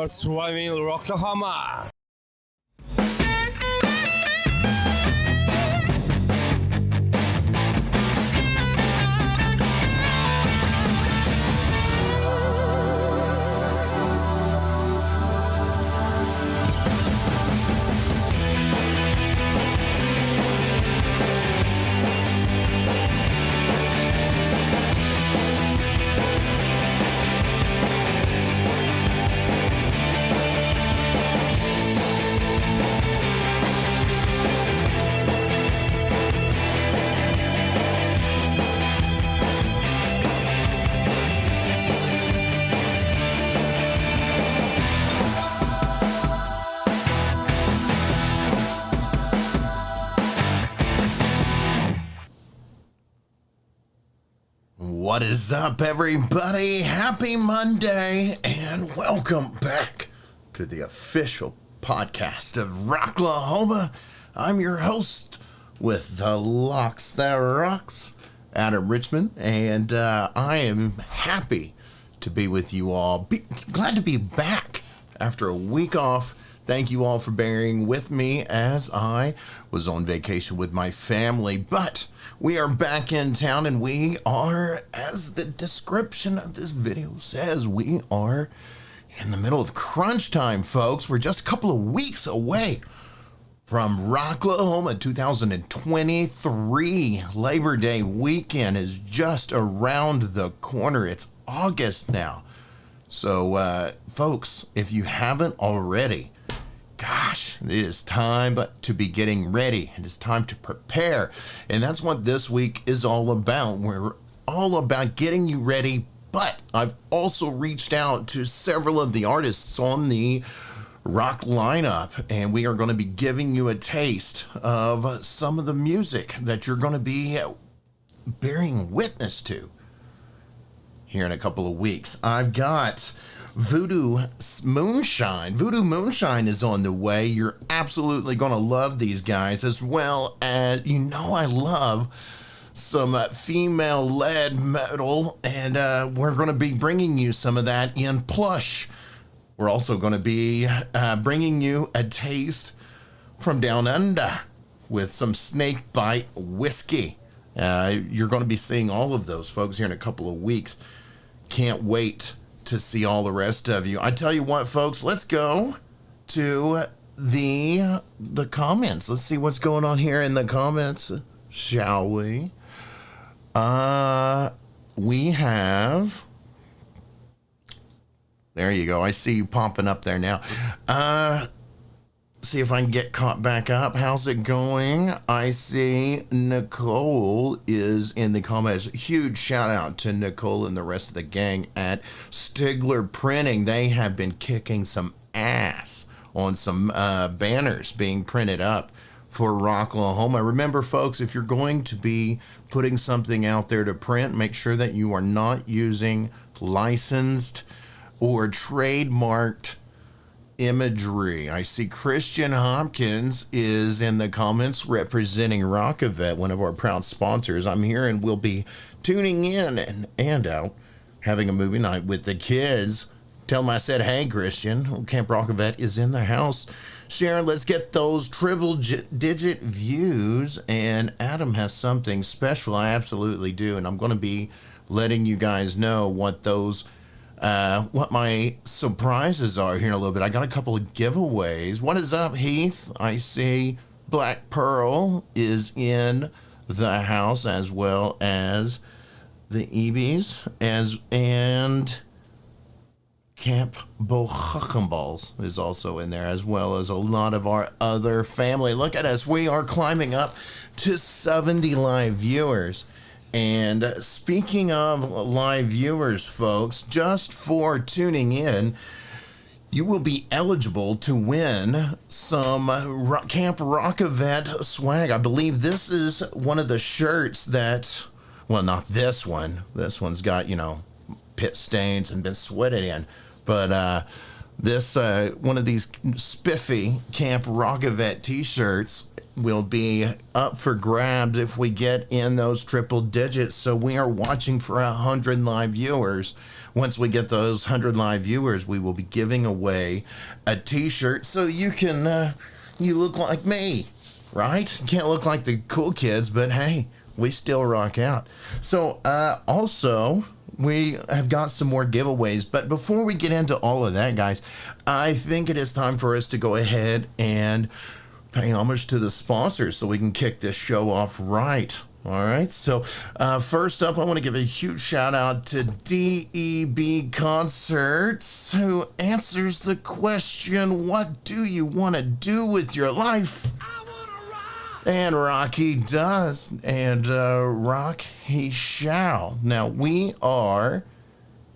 swimming Rocklahoma. What is up, everybody? Happy Monday, and welcome back to the official podcast of Rocklahoma. I'm your host with the Locks That Rocks, Adam Richmond, and I am happy to be with you all. Glad to be back after a week off. Thank you all for bearing with me as I was on vacation with my family, but we are back in town, and we are, as the description of this video says, we are in the middle of crunch time, folks. We're just a couple of weeks away from Rocklahoma 2023. Labor Day weekend is just around the corner. It's August now. So, folks, if you haven't already, gosh, it is time to be getting ready. It is time to prepare. And that's what this week is all about. We're all about getting you ready. But I've also reached out to several of the artists on the rock lineup, and we are going to be giving you a taste of some of the music that you're going to be bearing witness to here in a couple of weeks. I've got Voodoo Moonshine. Voodoo Moonshine is on the way. You're absolutely going to love these guys, as well as, I love some female-led metal, and we're going to be bringing you some of that in Plush. We're also going to be bringing you a taste from down under with some Snake Bite Whisky. You're going to be seeing all of those folks here in a couple of weeks. Can't wait to see all the rest of you. I tell you what, folks, let's go to the comments. Let's see what's going on here in the comments, shall we? We have, there you go. I see you popping up there now. See if I can get caught back up. How's it going? I see Nicole is in the comments. Huge shout out to Nicole and the rest of the gang at Stigler Printing. They have been kicking some ass on some banners being printed up for Rocklahoma. Remember, folks, if you're going to be putting something out there to print, make sure that you are not using licensed or trademarked imagery. I see Christian Hopkins is in the comments representing ROK-A-VET, one of our proud sponsors. I'm here and we'll be tuning in and out, having a movie night with the kids. Tell them I said, hey, Christian. Camp ROK-A-VET is in the house. Sharon, let's get those triple-digit views. And Adam has something special. I absolutely do. And I'm going to be letting you guys know what those what my surprises are here in a little bit. I got a couple of giveaways. What is up, Heath? I see Black Pearl is in the house, as well as the EBs, and Camp Bohuckenballs is also in there, as well as a lot of our other family. Look at us. We are climbing up to 70 live viewers. And speaking of live viewers, folks, just for tuning in, you will be eligible to win some Camp ROK-A-VET swag. I believe this is one of the shirts that, well, not this one. This one's got, pit stains and been sweated in. But this one of these spiffy Camp ROK-A-VET t-shirts will be up for grabs if we get in those triple digits. So we are watching for 100 live viewers. Once we get those 100 live viewers, we will be giving away a t-shirt so you can, you look like me, right? You can't look like the cool kids, but hey, we still rock out. So also, we have got some more giveaways. But before we get into all of that, guys, I think it is time for us to go ahead and pay homage to the sponsors so we can kick this show off right. All right. So first up, I want to give a huge shout out to DEB Concerts, who answers the question, what do you want to do with your life? And rock he does, and rock he shall. Now, we are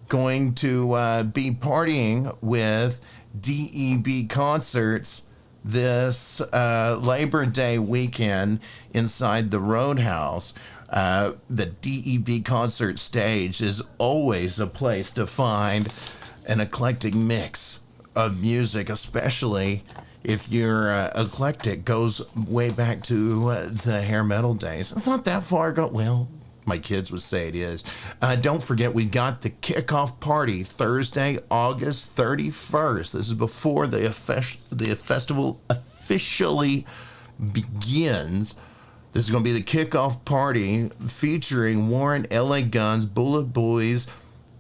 going to be partying with DEB Concerts this Labor Day weekend inside the Roadhouse. The DEB Concert stage is always a place to find an eclectic mix of music, especially if your eclectic goes way back to the hair metal days. It's not that far ago. Well, my kids would say it is. Don't forget, we got the kickoff party Thursday, August 31st. This is before the festival officially begins. This is going to be the kickoff party featuring Warren, LA Guns, Bullet Boys,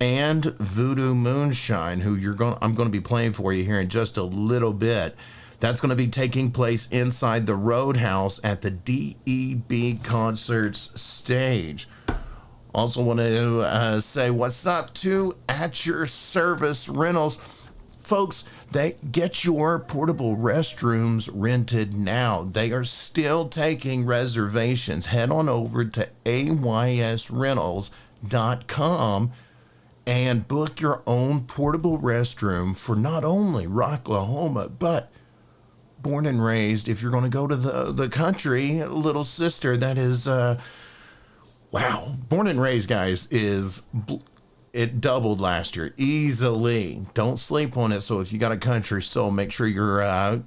and Voodoo Moonshine, who I'm going to be playing for you here in just a little bit. That's going to be taking place inside the Roadhouse at the DEB Concerts stage. Also want to say what's up to At Your Service Rentals. Folks, they get your portable restrooms rented now. They are still taking reservations. Head on over to aysrentals.com and book your own portable restroom for not only Rocklahoma, but born and raised, if you're going to go to the country, little sister, that is, wow, born and raised, guys, it doubled last year, easily. Don't sleep on it. So if you got a country soul, make sure you're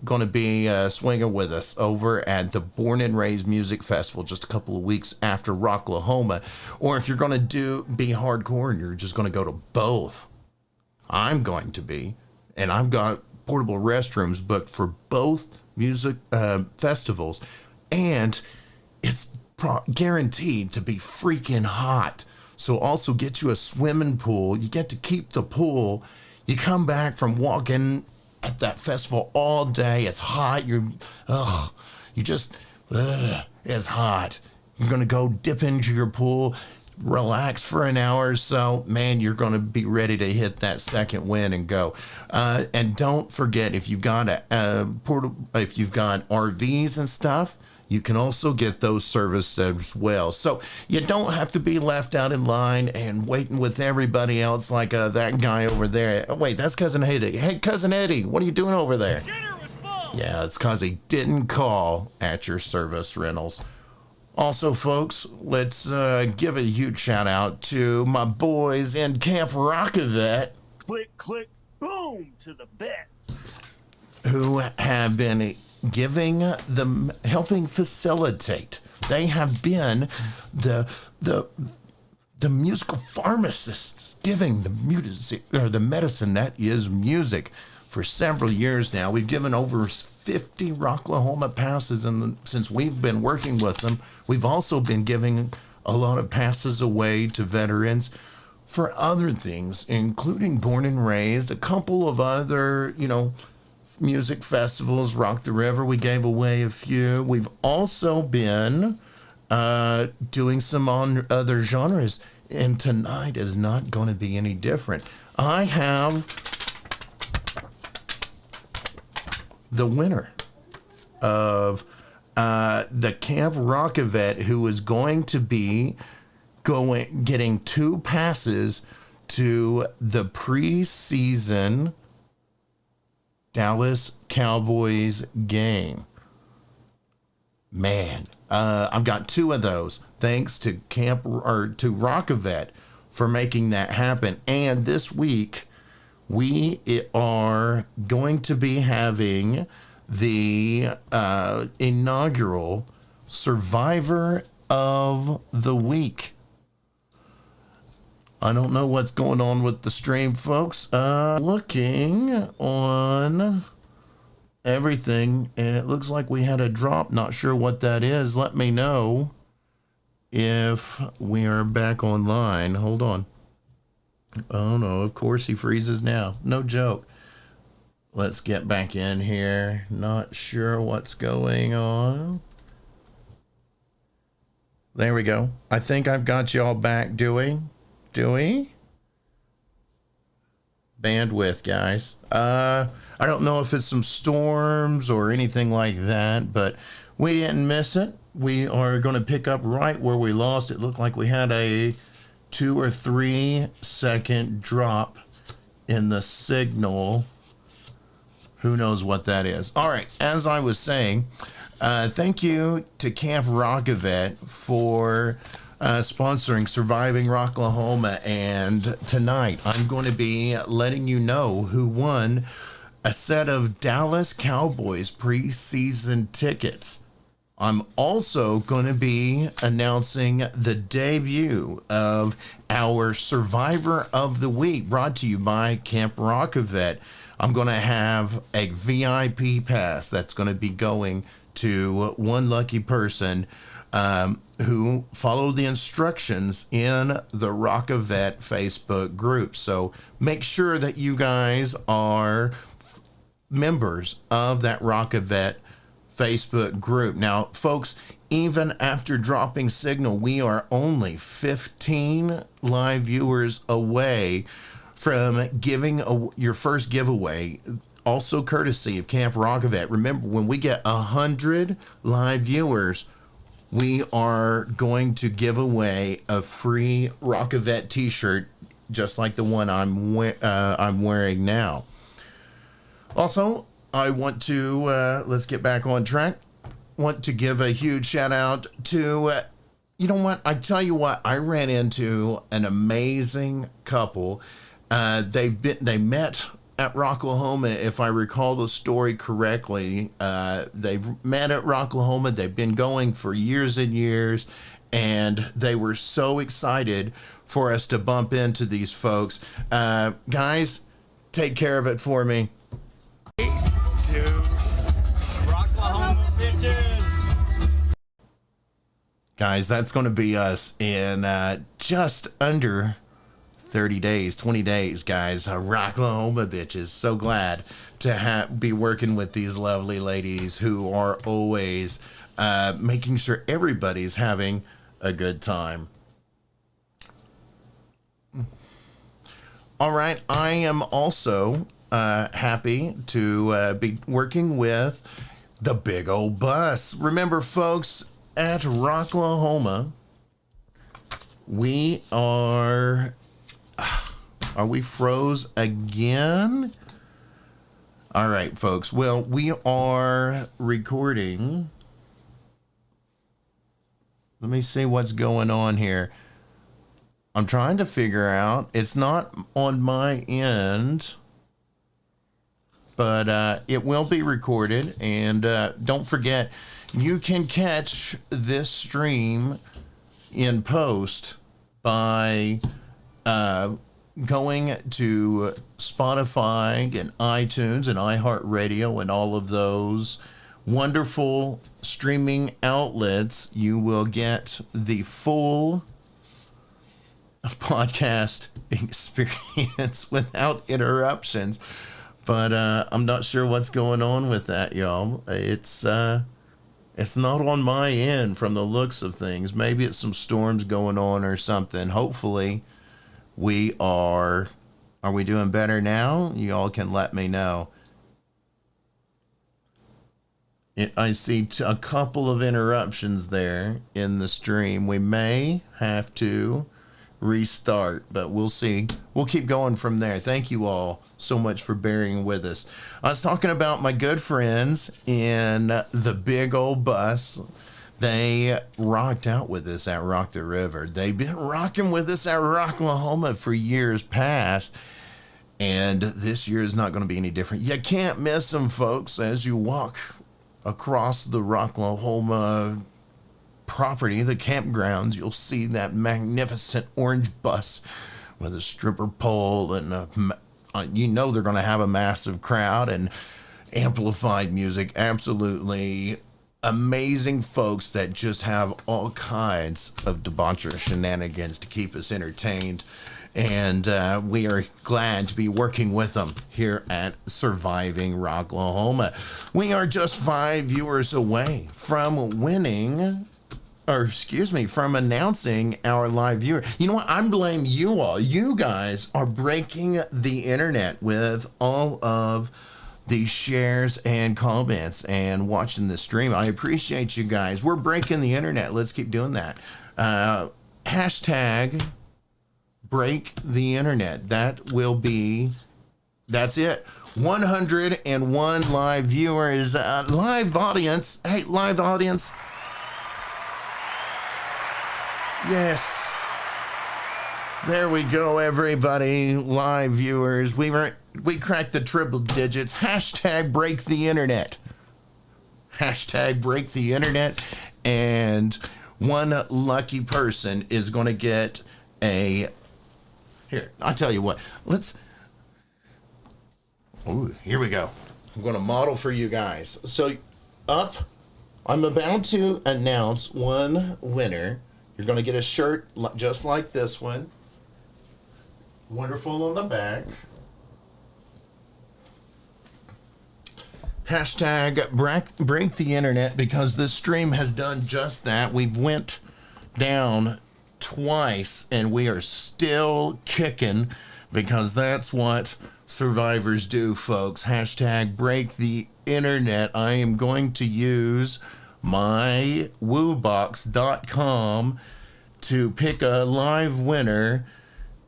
going to be swinging with us over at the Born and Raised Music Festival just a couple of weeks after Rocklahoma. Or if you're going to be hardcore and you're just going to go to both, I'm going to be, and I've got portable restrooms booked for both music festivals, and it's guaranteed to be freaking hot. So also get you a swimming pool. You get to keep the pool. You come back from walking at that festival all day. It's hot. It's hot. You're going to go dip into your pool, relax for an hour or so. Man, you're going to be ready to hit that second wind and go. And don't forget, if you've got if you've got RVs and stuff, you can also get those serviced as well. So you don't have to be left out in line and waiting with everybody else like that guy over there. Oh, wait, that's Cousin Eddie. Hey, Cousin Eddie, what are you doing over there? Dinner was full. Yeah, it's because he didn't call At Your Service Rentals. Also, folks, let's give a huge shout out to my boys in Camp ROK-A-VET. Click, click, boom to the bets. Who have been helping facilitate. They have been the musical pharmacists giving the music, or the medicine that is music, for several years now. We've given over 50 Rocklahoma passes since we've been working with them. We've also been giving a lot of passes away to veterans for other things, including Born and Raised, a couple of other, music festivals. Rock the River, we gave away a few. We've also been doing some on other genres, and tonight is not going to be any different. I have the winner of the Camp ROK-A-VET, who is going to be getting 2 passes to the preseason Dallas Cowboys game. Man, I've got 2 of those. Thanks to to ROK-A-VET for making that happen. And this week we are going to be having the inaugural Survivor of the Week. I don't know what's going on with the stream, folks. Looking on everything, and it looks like we had a drop. Not sure what that is. Let me know if we are back online. Hold on. Oh no, of course he freezes now. No joke. Let's get back in here. Not sure what's going on. There we go. I think I've got y'all back, Dewey. Bandwidth, guys. I don't know if it's some storms or anything like that, but we didn't miss it. We are going to pick up right where we lost. It looked like we had a 2 or 3 second drop in the signal. Who knows what that is? All right, as I was saying, thank you to Camp ROK-A-VET for sponsoring Surviving Rocklahoma, and tonight I'm going to be letting you know who won a set of Dallas Cowboys preseason tickets. I'm also going to be announcing the debut of our Survivor of the Week, brought to you by Camp ROK-A-VET. I'm going to have a VIP pass that's going to be going to one lucky person who followed the instructions in the ROK-A-VET Facebook group. So make sure that you guys are members of that ROK-A-VET Facebook group. Now, folks, even after dropping signal, we are only 15 live viewers away from giving your first giveaway, also courtesy of Camp ROK-A-VET. Remember, when we get 100 live viewers, we are going to give away a free ROK-A-VET t-shirt, just like the one I'm wearing now. Also, I want to, let's get back on track, want to give a huge shout out to, you know what, I tell you what, I ran into an amazing couple. They met at Rocklahoma, if I recall the story correctly. They've met at Rocklahoma. They've been going for years and years, and they were so excited for us to bump into these folks. Guys, take care of it for me. Rocklahoma bitches. Guys, that's going to be us in just under 30 days, 20 days, guys. Rocklahoma bitches. So glad to be working with these lovely ladies who are always making sure everybody's having a good time. All right, I am also happy to be working with the big old bus. Remember, folks, at Rocklahoma, we are we froze again? All right, folks. Well, we are recording. Let me see what's going on here. I'm trying to figure out. It's not on my end, but it will be recorded. And don't forget, you can catch this stream in post by going to Spotify and iTunes and iHeartRadio and all of those wonderful streaming outlets. You will get the full podcast experience without interruptions. But I'm not sure what's going on with that, y'all. It's not on my end from the looks of things. Maybe it's some storms going on or something. Hopefully we are we doing better now? You all can let me know. I see a couple of interruptions there in the stream. We may have to restart, but we'll see. We'll keep going from there. Thank you all so much for bearing with us. I was talking about my good friends in the big old bus. They rocked out with us at Rock the River. They've been rocking with us at Rocklahoma for years past. And this year is not going to be any different. You can't miss them, folks, as you walk across the Rocklahoma property, the campgrounds. You'll see that magnificent orange bus with a stripper pole, and you know they're going to have a massive crowd and amplified music. Absolutely amazing folks that just have all kinds of debaucherous shenanigans to keep us entertained. And we are glad to be working with them here at Surviving Rocklahoma. We are just 5 viewers away from from announcing our live viewer. You know what? I blame you all. You guys are breaking the internet with all of the shares and comments and watching the stream. I appreciate you guys. We're breaking the internet. Let's keep doing that. Hashtag break the internet. That's it. 101 live viewers. Live audience. Hey, live audience. Yes. There we go, everybody. Live viewers. We cracked the triple digits. Hashtag break the internet. Hashtag break the internet. And one lucky person is going to get a... Here, I'll tell you what. Here we go. I'm going to model for you guys. So, I'm about to announce one winner. You're going to get a shirt just like this one. Wonderful on the back. Hashtag break the internet, because this stream has done just that. We've went down twice and we are still kicking, because that's what survivors do, folks. Hashtag break the internet. I am going to use my woobox.com to pick a live winner,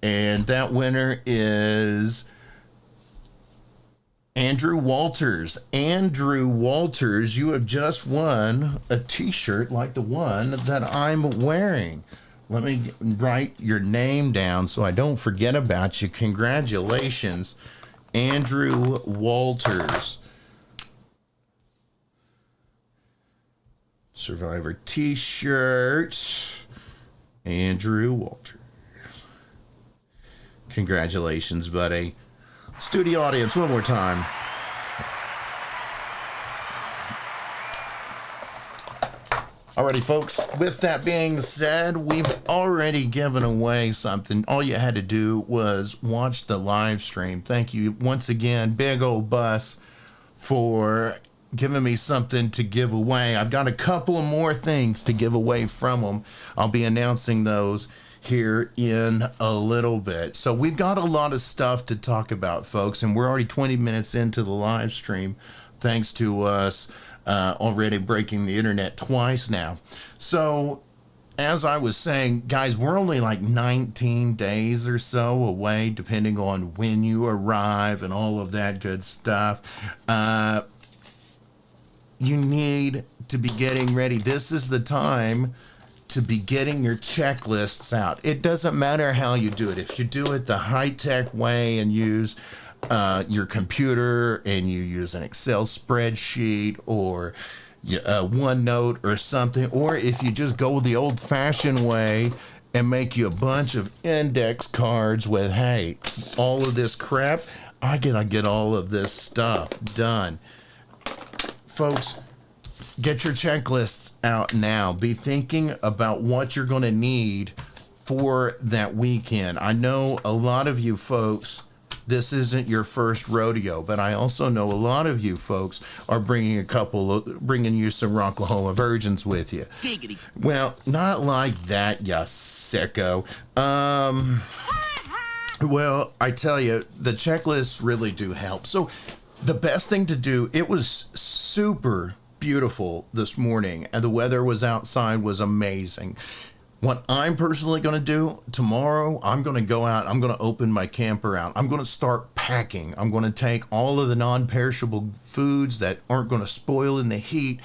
and that winner is Andrew Walters. Andrew Walters, you have just won a t-shirt like the one that I'm wearing. Let me write your name down so I don't forget about you. Congratulations, Andrew Walters. Survivor t-shirt, Andrew Walters. Congratulations, buddy. Studio audience, one more time. Alrighty, folks, with that being said, we've already given away something. All you had to do was watch the live stream. Thank you once again, Big Old Bus, for giving me something to give away. I've got a couple of more things to give away from them. I'll be announcing those here in a little bit. So we've got a lot of stuff to talk about, folks, and we're already 20 minutes into the live stream, thanks to us already breaking the internet twice now. So as I was saying, guys, we're only like 19 days or so away, depending on when you arrive and all of that good stuff. You need to be getting ready. This is the time to be getting your checklists out. It doesn't matter how you do it. If you do it the high-tech way and use your computer and you use an Excel spreadsheet or OneNote or something, or if you just go the old-fashioned way and make you a bunch of index cards with, hey, all of this crap, I gotta get all of this stuff done. Folks, get your checklists out now. Be thinking about what you're going to need for that weekend. I know a lot of you folks, this isn't your first rodeo, but I also know a lot of you folks are bringing you some Rocklahoma virgins with you. Giggity. Well, not like that, you sicko. Well, I tell you, the checklists really do help. So the best thing to do, it was super beautiful this morning and the weather was outside was amazing. What I'm personally going to do tomorrow, I'm going to go out, I'm going to open my camper out. I'm going to start packing. I'm going to take all of the non-perishable foods that aren't going to spoil in the heat,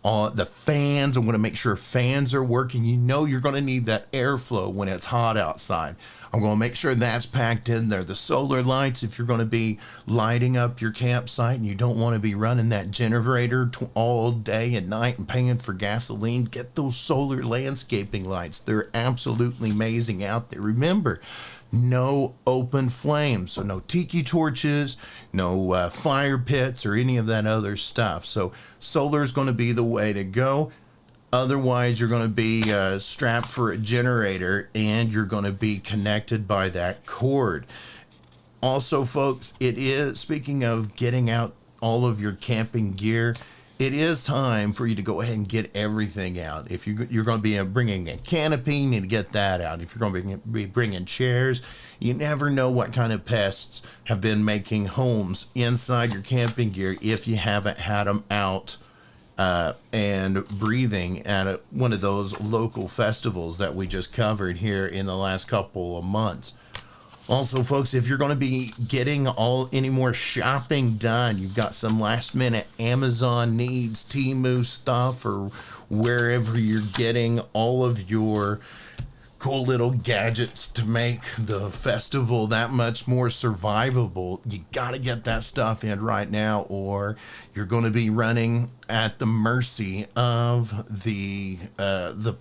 The fans, I'm going to make sure fans are working. You know you're going to need that airflow when it's hot outside. I'm going to make sure that's packed in there. The solar lights, if you're going to be lighting up your campsite and you don't want to be running that generator all day and night and paying for gasoline, get those solar landscaping lights. They're absolutely amazing out there. Remember, no open flames, so no tiki torches, no fire pits or any of that other stuff. So solar is going to be the way to go. Otherwise, you're going to be strapped for a generator and you're going to be connected by that cord. Also, folks, it is, speaking of getting out all of your camping gear, it is time for you to go ahead and get everything out. If you're going to be bringing a canopy, you need to get that out. If you're going to be bringing chairs, you never know what kind of pests have been making homes inside your camping gear if you haven't had them out and breathing at one of those local festivals that we just covered here in the last couple of months. Also, folks, if you're going to be getting any more shopping done, you've got some last minute Amazon needs, Temu stuff, or wherever you're getting all of your cool little gadgets to make the festival that much more survivable, you got to get that stuff in right now, or you're going to be running at the mercy of the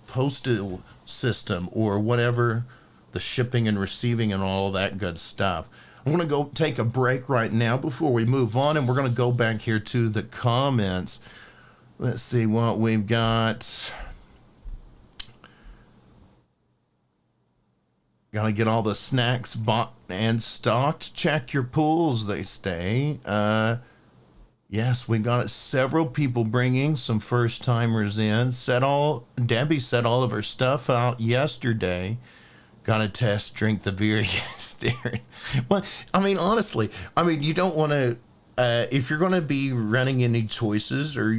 postal system or whatever, the shipping and receiving and all that good stuff. I'm going to go take a break right now before we move on, and we're going to go back here to the comments. Let's see what we've got. Got to get all the snacks bought and stocked. Check your pools, they say. Yes, we got several people bringing some first-timers in. Debbie set all of her stuff out yesterday. Got to drink the beer yesterday. Well, I mean, honestly, you don't want to, if you're going to be running any choices, or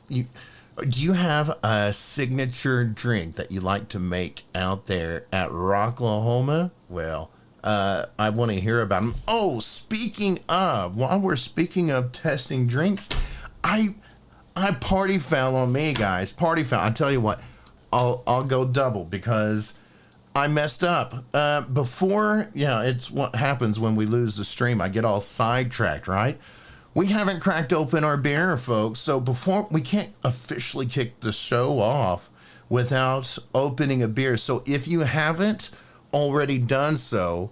do you have a signature drink that you like to make out there at Rocklahoma? Well, I want to hear about them. Oh, while we're speaking of testing drinks, I party foul on me, guys. Party foul. I tell you what, I'll go double because I messed up. It's what happens when we lose the stream. I get all sidetracked, right? We haven't cracked open our beer, folks. So we can't officially kick the show off without opening a beer. So if you haven't already done so,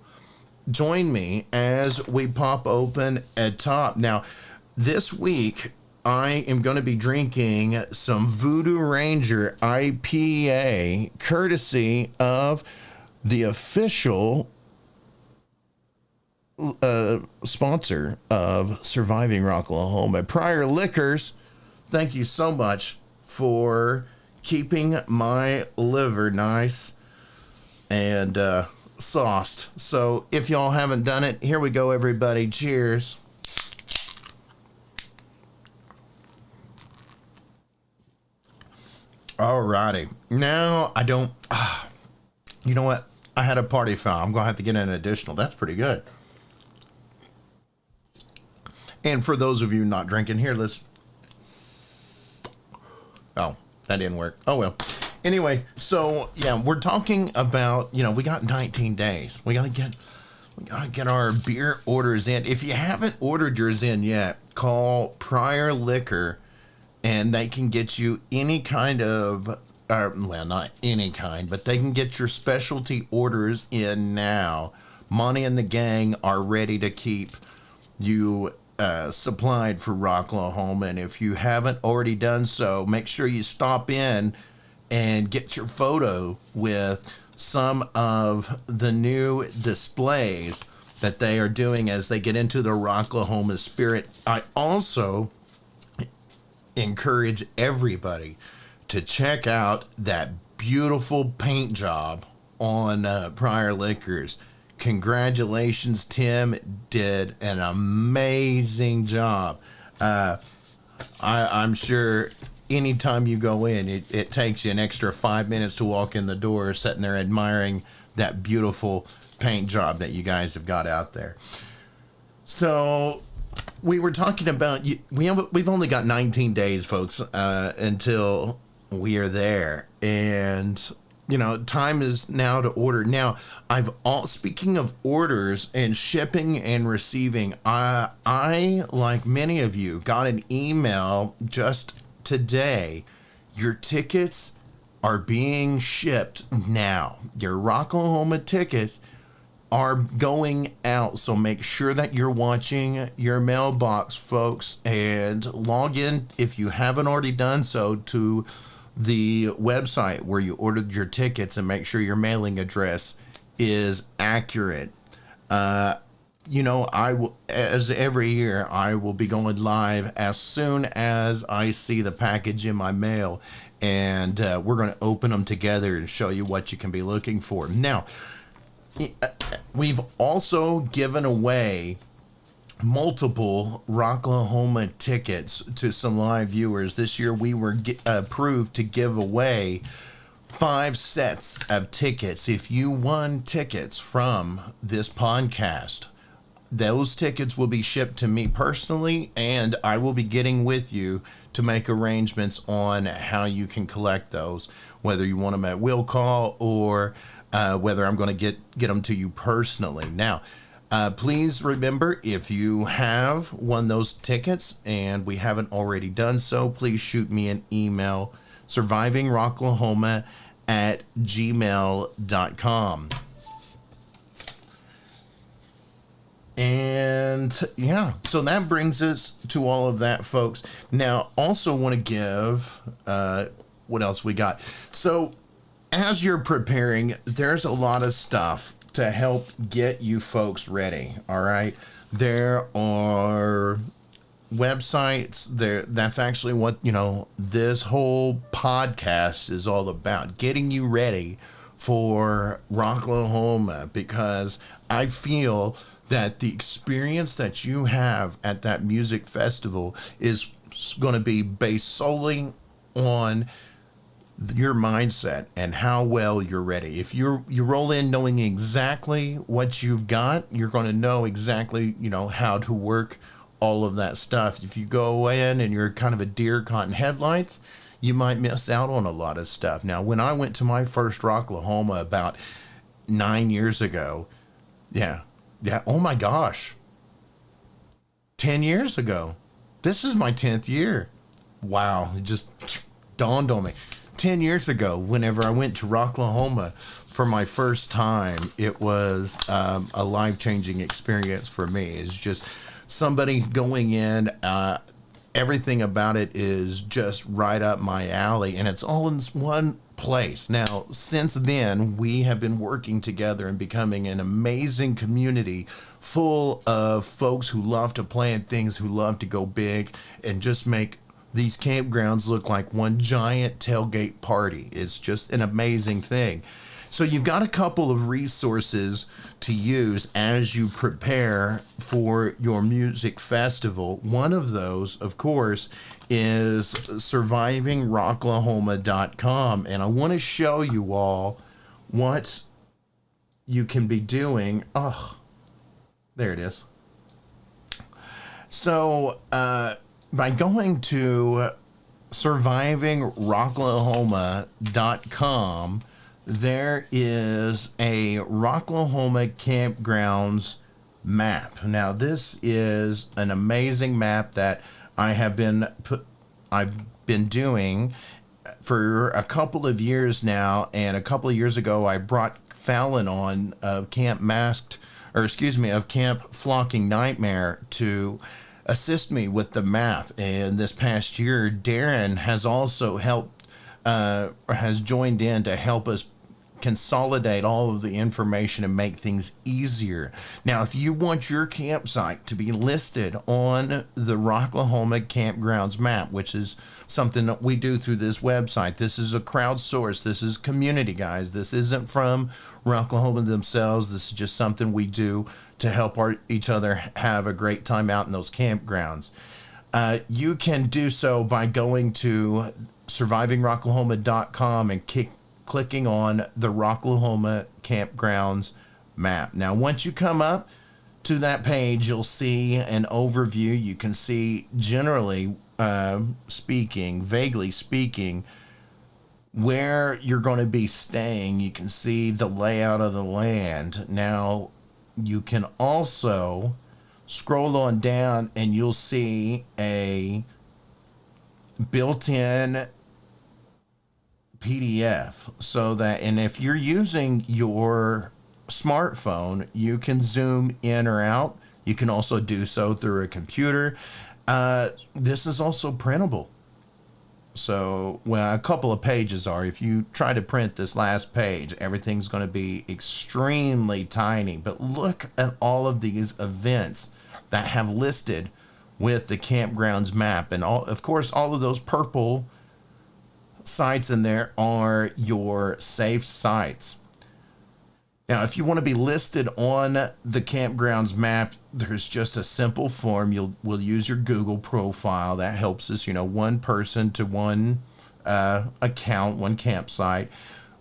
join me as we pop open a top. Now, this week, I am going to be drinking some Voodoo Ranger IPA, courtesy of the official sponsor of Surviving Rocklahoma, Pryor Liquors. Thank you so much for keeping my liver nice and sauced. So if y'all haven't done it, here we go, everybody. Cheers. Alrighty. Now, you know what? I had a party foul. I'm going to have to get an additional. That's pretty good. And for those of you not drinking, here, oh, that didn't work. Oh, well. Anyway, so, yeah, we're talking about, we got 19 days. We got to get our beer orders in. If you haven't ordered yours in yet, call Pryor Liquor, and they can get you any kind of, well, not any kind, but they can get your specialty orders in now. Monty and the gang are ready to keep you supplied for Rocklahoma, and if you haven't already done so, make sure you stop in and get your photo with some of the new displays that they are doing as they get into the Rocklahoma spirit. I also encourage everybody to check out that beautiful paint job on Pryor Liquors. Congratulations, Tim did an amazing job. I'm sure anytime you go in, it takes you an extra 5 minutes to walk in the door, sitting there admiring that beautiful paint job that you guys have got out there. So we were talking about we've only got 19 days, folks, until we are there, and time is now to order. Now, speaking of orders and shipping and receiving, I like many of you got an email just today. Your tickets are being shipped now. Your Rocklahoma tickets are going out. So make sure that you're watching your mailbox, folks, and log in if you haven't already done so to the website where you ordered your tickets and make sure your mailing address is accurate. I will, as every year, I will be going live as soon as I see the package in my mail, and we're going to open them together and show you what you can be looking for. Now, we've also given away multiple Rocklahoma tickets to some live viewers. This year we were approved to give away 5 sets of tickets. If you won tickets from this podcast, those tickets will be shipped to me personally, and I will be getting with you to make arrangements on how you can collect those, whether you want them at will call or whether I'm going to get them to you personally. Now, please remember, if you have won those tickets and we haven't already done so, please shoot me an email, survivingrocklahoma@gmail.com. And yeah, so that brings us to all of that, folks. Now, also want to give what else we got. So as you're preparing, there's a lot of stuff to help get you folks ready. All right. There are websites there. That's actually what, this whole podcast is all about, getting you ready for Rocklahoma, because I feel that the experience that you have at that music festival is going to be based solely on your mindset and how well you're ready. If you roll in knowing exactly what you've got, you're going to know exactly, how to work all of that stuff. If you go in and you're kind of a deer caught in headlights, you might miss out on a lot of stuff. Now, when I went to my first Rocklahoma about 9 years ago, yeah, oh my gosh, 10 years ago. This is my 10th year. Wow, it just dawned on me. 10 years ago, whenever I went to Rocklahoma for my first time, it was a life-changing experience for me. It's just somebody going in, everything about it is just right up my alley, and it's all in one place. Now, since then, we have been working together and becoming an amazing community full of folks who love to plan things, who love to go big, and just make these campgrounds look like one giant tailgate party. It's just an amazing thing. So you've got a couple of resources to use as you prepare for your music festival. One of those, of course, is survivingrocklahoma.com. And I want to show you all what you can be doing. Oh, there it is. So, by going to survivingrocklahoma.com, there is a Rocklahoma campgrounds map. Now, this is an amazing map that I've been doing for a couple of years now, and a couple of years ago I brought Fallon on of Camp Flocking Nightmare to assist me with the map. And this past year, Darren has also has joined in to help us consolidate all of the information and make things easier. Now, if you want your campsite to be listed on the Rocklahoma campgrounds map, which is something that we do through this website, this is a crowdsource, this is community, guys. This isn't from Rocklahoma themselves. This is just something we do to help each other have a great time out in those campgrounds. You can do so by going to survivingrocklahoma.com and clicking on the Rocklahoma campgrounds map. Now, once you come up to that page, you'll see an overview. You can see generally vaguely speaking, where you're going to be staying. You can see the layout of the land. Now, you can also scroll on down and you'll see a built-in PDF, so that, and if you're using your smartphone, you can zoom in or out. You can also do so through a computer. This is also printable. So, well, a couple of pages are. If you try to print this last page, everything's going to be extremely tiny. But look at all of these events that have listed with the campgrounds map. And all, of course, all of those purple sites in there are your safe sites. Now, if you want to be listed on the campgrounds map, there's just a simple form. We'll use your Google profile. That helps us, one person to one account, one campsite.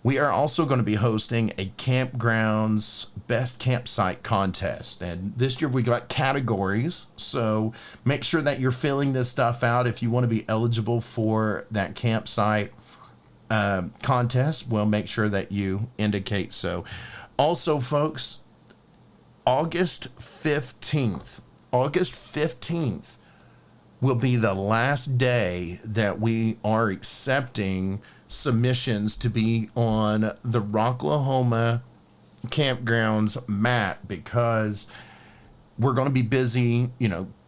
We are also going to be hosting a campgrounds best campsite contest. And this year we got categories. So make sure that you're filling this stuff out if you want to be eligible for that campsite contest. We'll make sure that you indicate so. Also, folks, August 15th will be the last day that we are accepting submissions to be on the Rocklahoma campgrounds map, because we're going to be busy,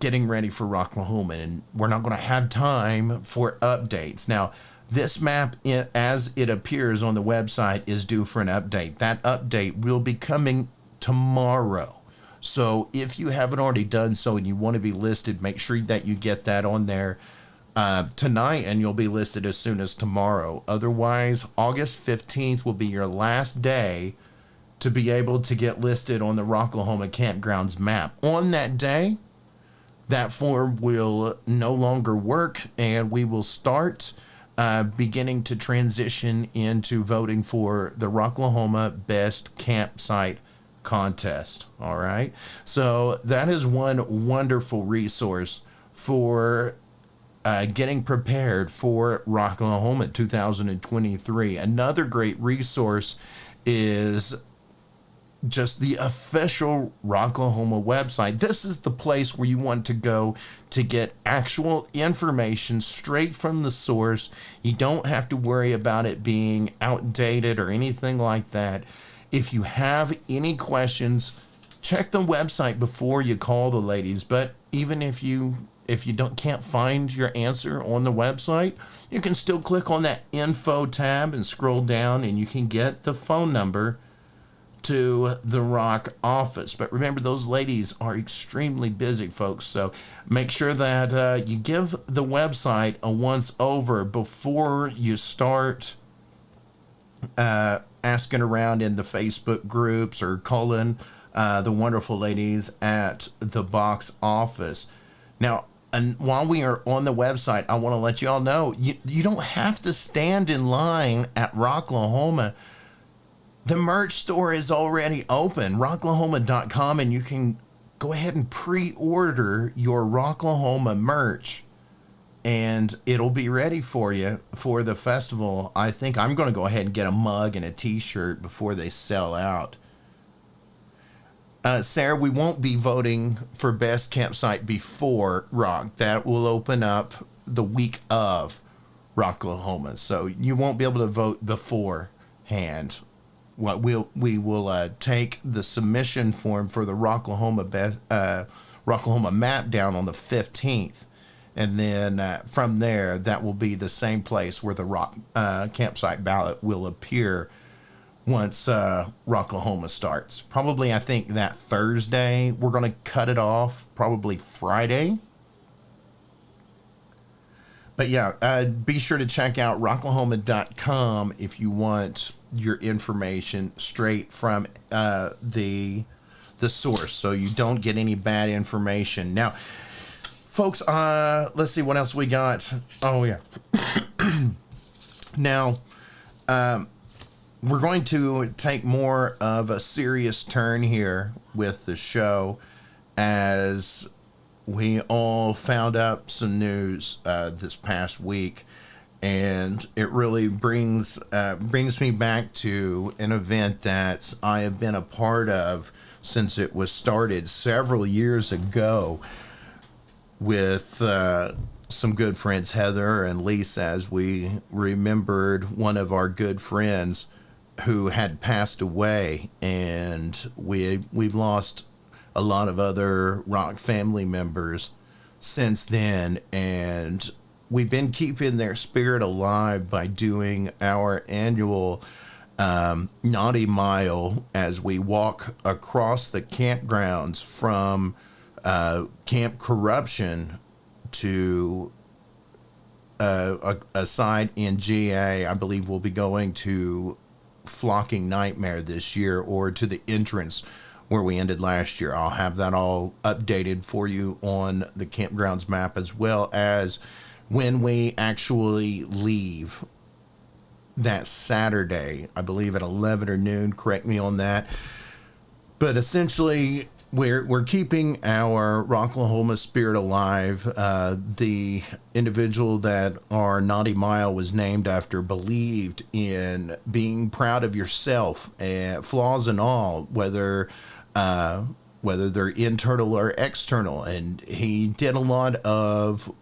getting ready for Rocklahoma, and we're not going to have time for updates. Now, this map, as it appears on the website, is due for an update. That update will be coming tomorrow. So if you haven't already done so and you want to be listed, make sure that you get that on there tonight, and you'll be listed as soon as tomorrow. Otherwise, August 15th will be your last day to be able to get listed on the Rocklahoma campgrounds map. On that day, that form will no longer work, and we will start beginning to transition into voting for the Rocklahoma Best Campsite Contest. All right. So that is one wonderful resource for getting prepared for Rocklahoma 2023. Another great resource is just the official Rocklahoma website. This is the place where you want to go to get actual information straight from the source. You don't have to worry about it being outdated or anything like that. If you have any questions, check the website before you call the ladies. But even if you can't find your answer on the website, you can still click on that info tab and scroll down, and you can get the phone number to the ROK office. But remember, those ladies are extremely busy, folks. So make sure that you give the website a once over before you start asking around in the Facebook groups or calling the wonderful ladies at the box office. Now, and while we are on the website, I want to let you all know, you don't have to stand in line at Rocklahoma. The merch store is already open, rocklahoma.com, and you can go ahead and pre-order your Rocklahoma merch, and it'll be ready for you for the festival. I think I'm going to go ahead and get a mug and a t-shirt before they sell out. Sarah, we won't be voting for best campsite before ROK. That will open up the week of Rocklahoma, so you won't be able to vote beforehand. We will take the submission form for the Rocklahoma map down on the 15th, and then from there, that will be the same place where the ROK campsite ballot will appear once Rocklahoma starts. Probably, I think, that Thursday. We're going to cut it off probably Friday. But yeah, be sure to check out rocklahoma.com if you want your information straight from the source, so you don't get any bad information. Now, folks, let's see what else we got. Oh yeah. Now, we're going to take more of a serious turn here with the show. as we all found out some news this past week, and it really brings me back to an event that I have been a part of since it was started several years ago with some good friends, Heather and Lisa, as we remembered one of our good friends who had passed away, and we've lost a lot of other rock family members since then, and we've been keeping their spirit alive by doing our annual Naughty Mile as we walk across the campgrounds from Camp Corruption to a site in GA. I believe we'll be going to Flocking Nightmare this year, or to the entrance where we ended last year. I'll have that all updated for you on the campgrounds map, as well as when we actually leave that Saturday, I believe at 11 or noon, correct me on that. But essentially, we're keeping our Rocklahoma spirit alive. The individual that our Naughty Mile was named after believed in being proud of yourself, flaws and all, whether they're internal or external. And he did a lot of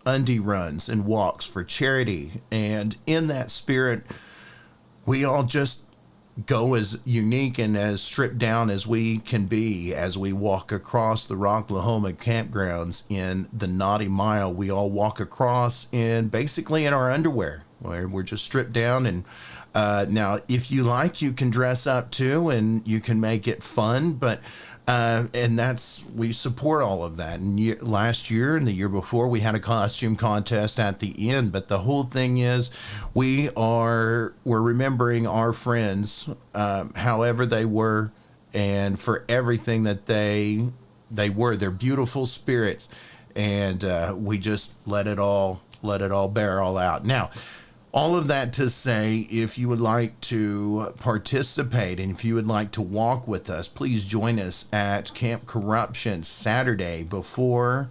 undie runs and walks for charity. And in that spirit, we all just go as unique and as stripped down as we can be as we walk across the Rocklahoma campgrounds in the Naughty Mile. We all walk across basically in our underwear, where we're just stripped down. And now, if you like, you can dress up too, and you can make it fun. But and we support all of that. And last year and the year before, we had a costume contest at the end. But the whole thing is, we're remembering our friends, however they were, and for everything that they were. They're beautiful spirits, and we just let it all bear all out. Now, all of that to say, if you would like to participate and if you would like to walk with us, please join us at Camp Corruption Saturday before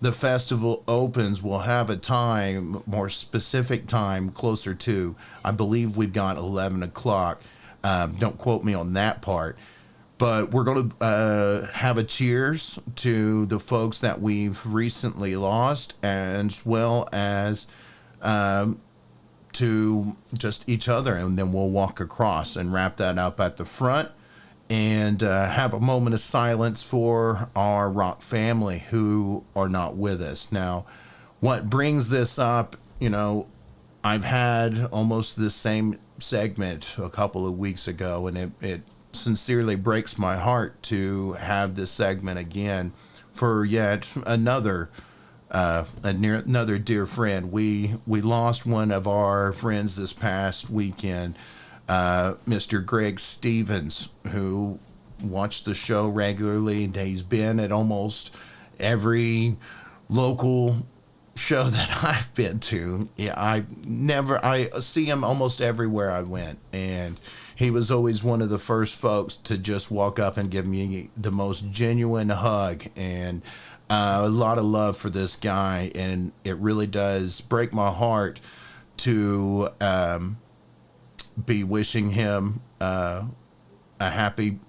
the festival opens. We'll have a time, more specific time, closer to, I believe we've got 11 o'clock. Don't quote me on that part. But we're going to have a cheers to the folks that we've recently lost, as well as to just each other, and then we'll walk across and wrap that up at the front, and have a moment of silence for our rock family who are not with us. Now, what brings this up, I've had almost the same segment a couple of weeks ago, and it sincerely breaks my heart to have this segment again for yet another another dear friend. We lost one of our friends this past weekend, Mr. Greg Stevens, who watched the show regularly. He's been at almost every local show that I've been to. Yeah, I see him almost everywhere I went, and he was always one of the first folks to just walk up and give me the most genuine hug, and a lot of love for this guy. And it really does break my heart to be wishing him a happy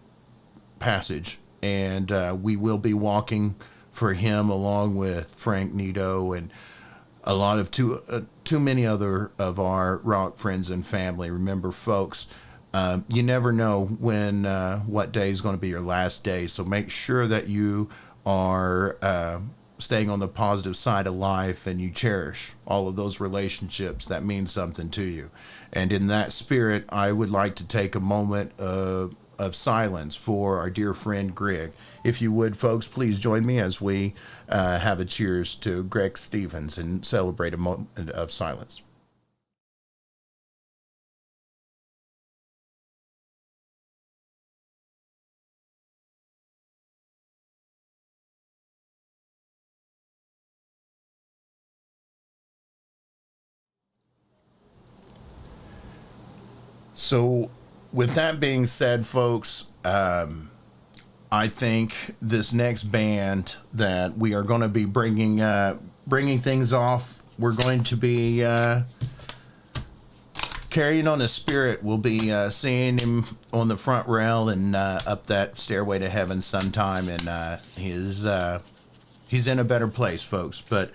passage. And we will be walking for him along with Frank Nito and a lot of too many other of our rock friends and family. Remember, folks, you never know when what day is going to be your last day, so make sure that you are staying on the positive side of life, and you cherish all of those relationships that mean something to you. And in that spirit, I would like to take a moment of silence for our dear friend Greg. If you would, folks, please join me as we have a cheers to Greg Stevens and celebrate a moment of silence. So with that being said, folks, I think this next band that we are going to be bringing things off, we're going to be carrying on the spirit. We'll be seeing him on the front rail and up that stairway to heaven sometime, and he's in a better place, folks. But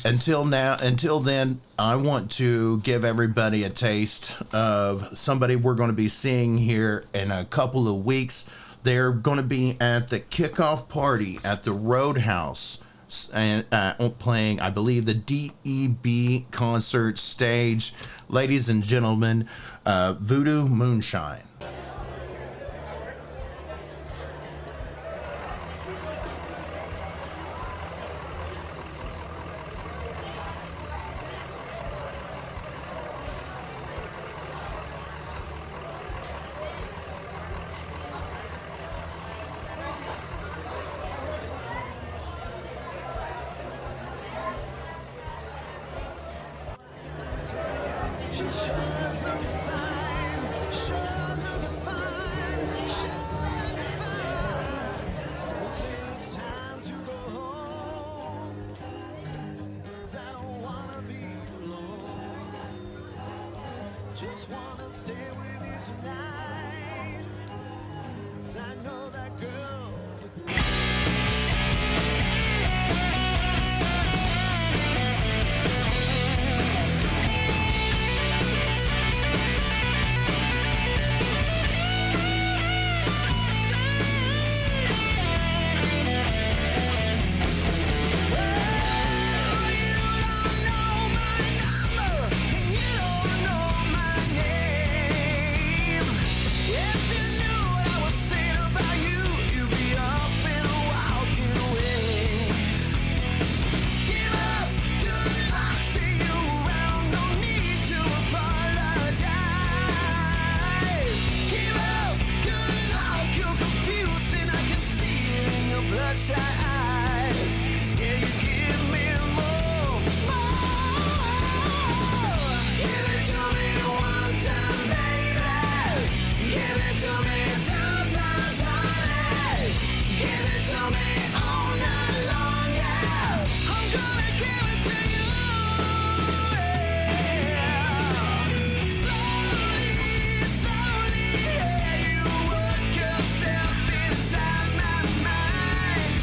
until then, I want to give everybody a taste of somebody we're going to be seeing here in a couple of weeks. They're going to be at the kickoff party at the Roadhouse and playing, I believe, the DEB concert stage. Ladies and gentlemen, Voodoo Moonshine. Just wanna stay with you tonight, 'cause I know that girl with me. Eyes. Yeah, you give me more. Give it to me one time, baby. Give it to me 2 times, honey. Give it to me all night long, yeah. I'm gonna give it to you, yeah. Slowly, slowly, yeah, you work yourself inside my mind.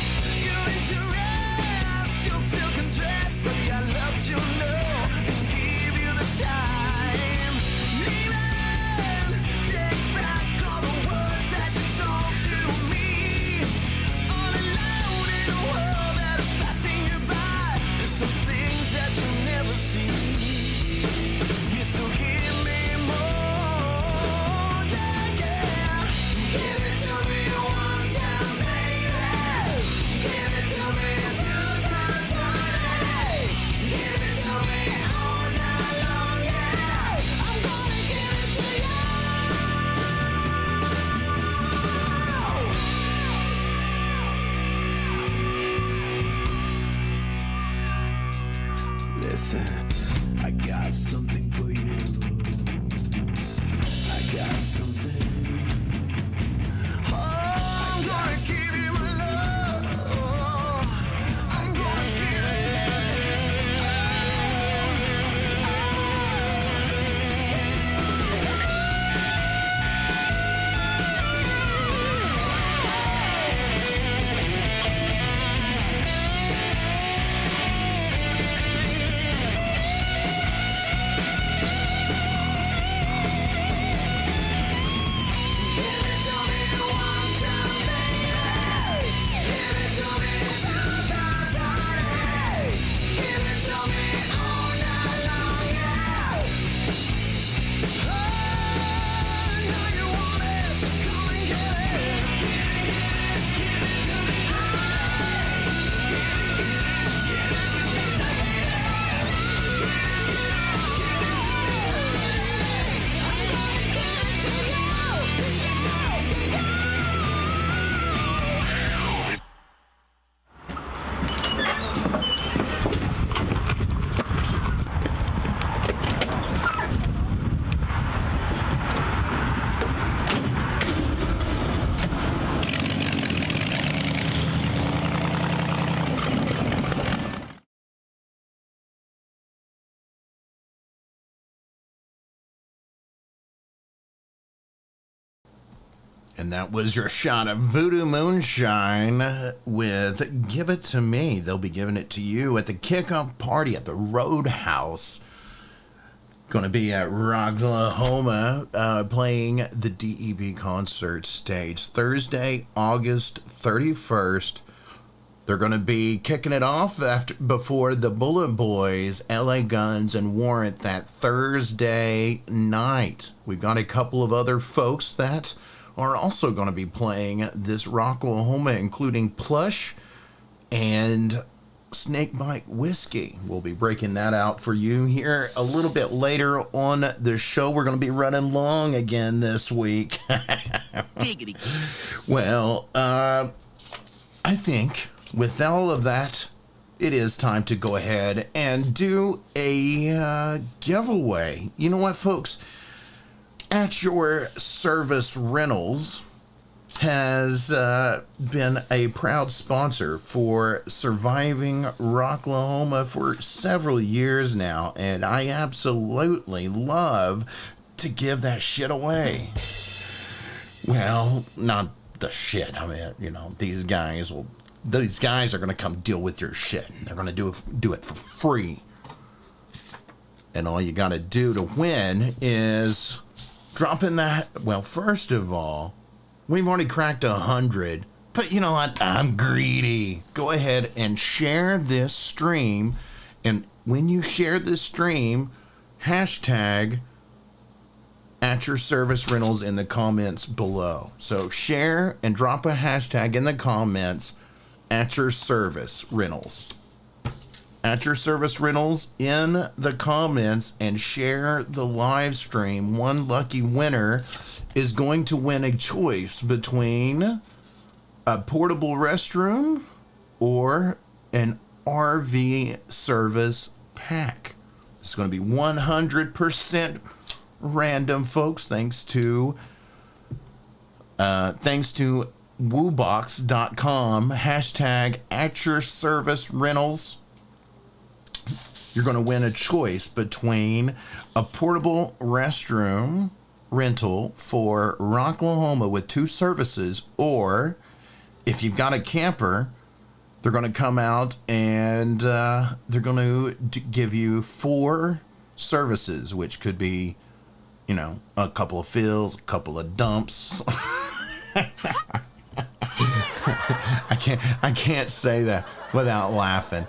Your silken dress, baby, I loved you, know, and give you the time. Leaving, take back all the words that you told to me. All alone in a world that is passing you by. There's some things that you'll never see. You still give me more, yeah, yeah. Give it to me one time, baby. Give it to me 2 times, honey. Give it to me all night long, yeah. I'm gonna give it to you. Listen, I got something for you. I got something. Oh, I'm gonna give you my love. I'm gonna give it. And that was your shot of Voodoo Moonshine with Give It To Me. They'll be giving it to you at the kickoff party at the Roadhouse. Going to be at Rocklahoma, playing the DEB concert stage Thursday, August 31st. They're going to be kicking it off before the Bullet Boys, LA Guns, and Warrant that Thursday night. We've got a couple of other folks that are also going to be playing this Rocklahoma, including Plush and Snake Bite Whisky. We'll be breaking that out for you here a little bit later on the show. We're going to be running long again this week. Giggity. Well, I think with all of that, it is time to go ahead and do a giveaway. You know what, folks? At Your Service Rentals has been a proud sponsor for Surviving Rocklahoma for several years now, and I absolutely love to give that shit away. Well, not the shit. I mean, you know, these guys are going to come deal with your shit. They're going to do it for free. And all you got to do to win is drop in that. Well, first of all, we've already cracked 100. But you know what? I'm greedy. Go ahead and share this stream. And when you share this stream, hashtag At Your Service Rentals in the comments below. So share and drop a hashtag in the comments. At Your Service Rentals. At Your Service Rentals in the comments, and share the live stream. One lucky winner is going to win a choice between a portable restroom or an RV service pack. It's going to be 100% random, folks, thanks to woobox.com, hashtag At Your Service Rentals. You're going to win a choice between a portable restroom rental for Rocklahoma with 2 services, or if you've got a camper, they're going to come out and they're going to give you 4 services, which could be, you know, a couple of fills, a couple of dumps. I can't say that without laughing.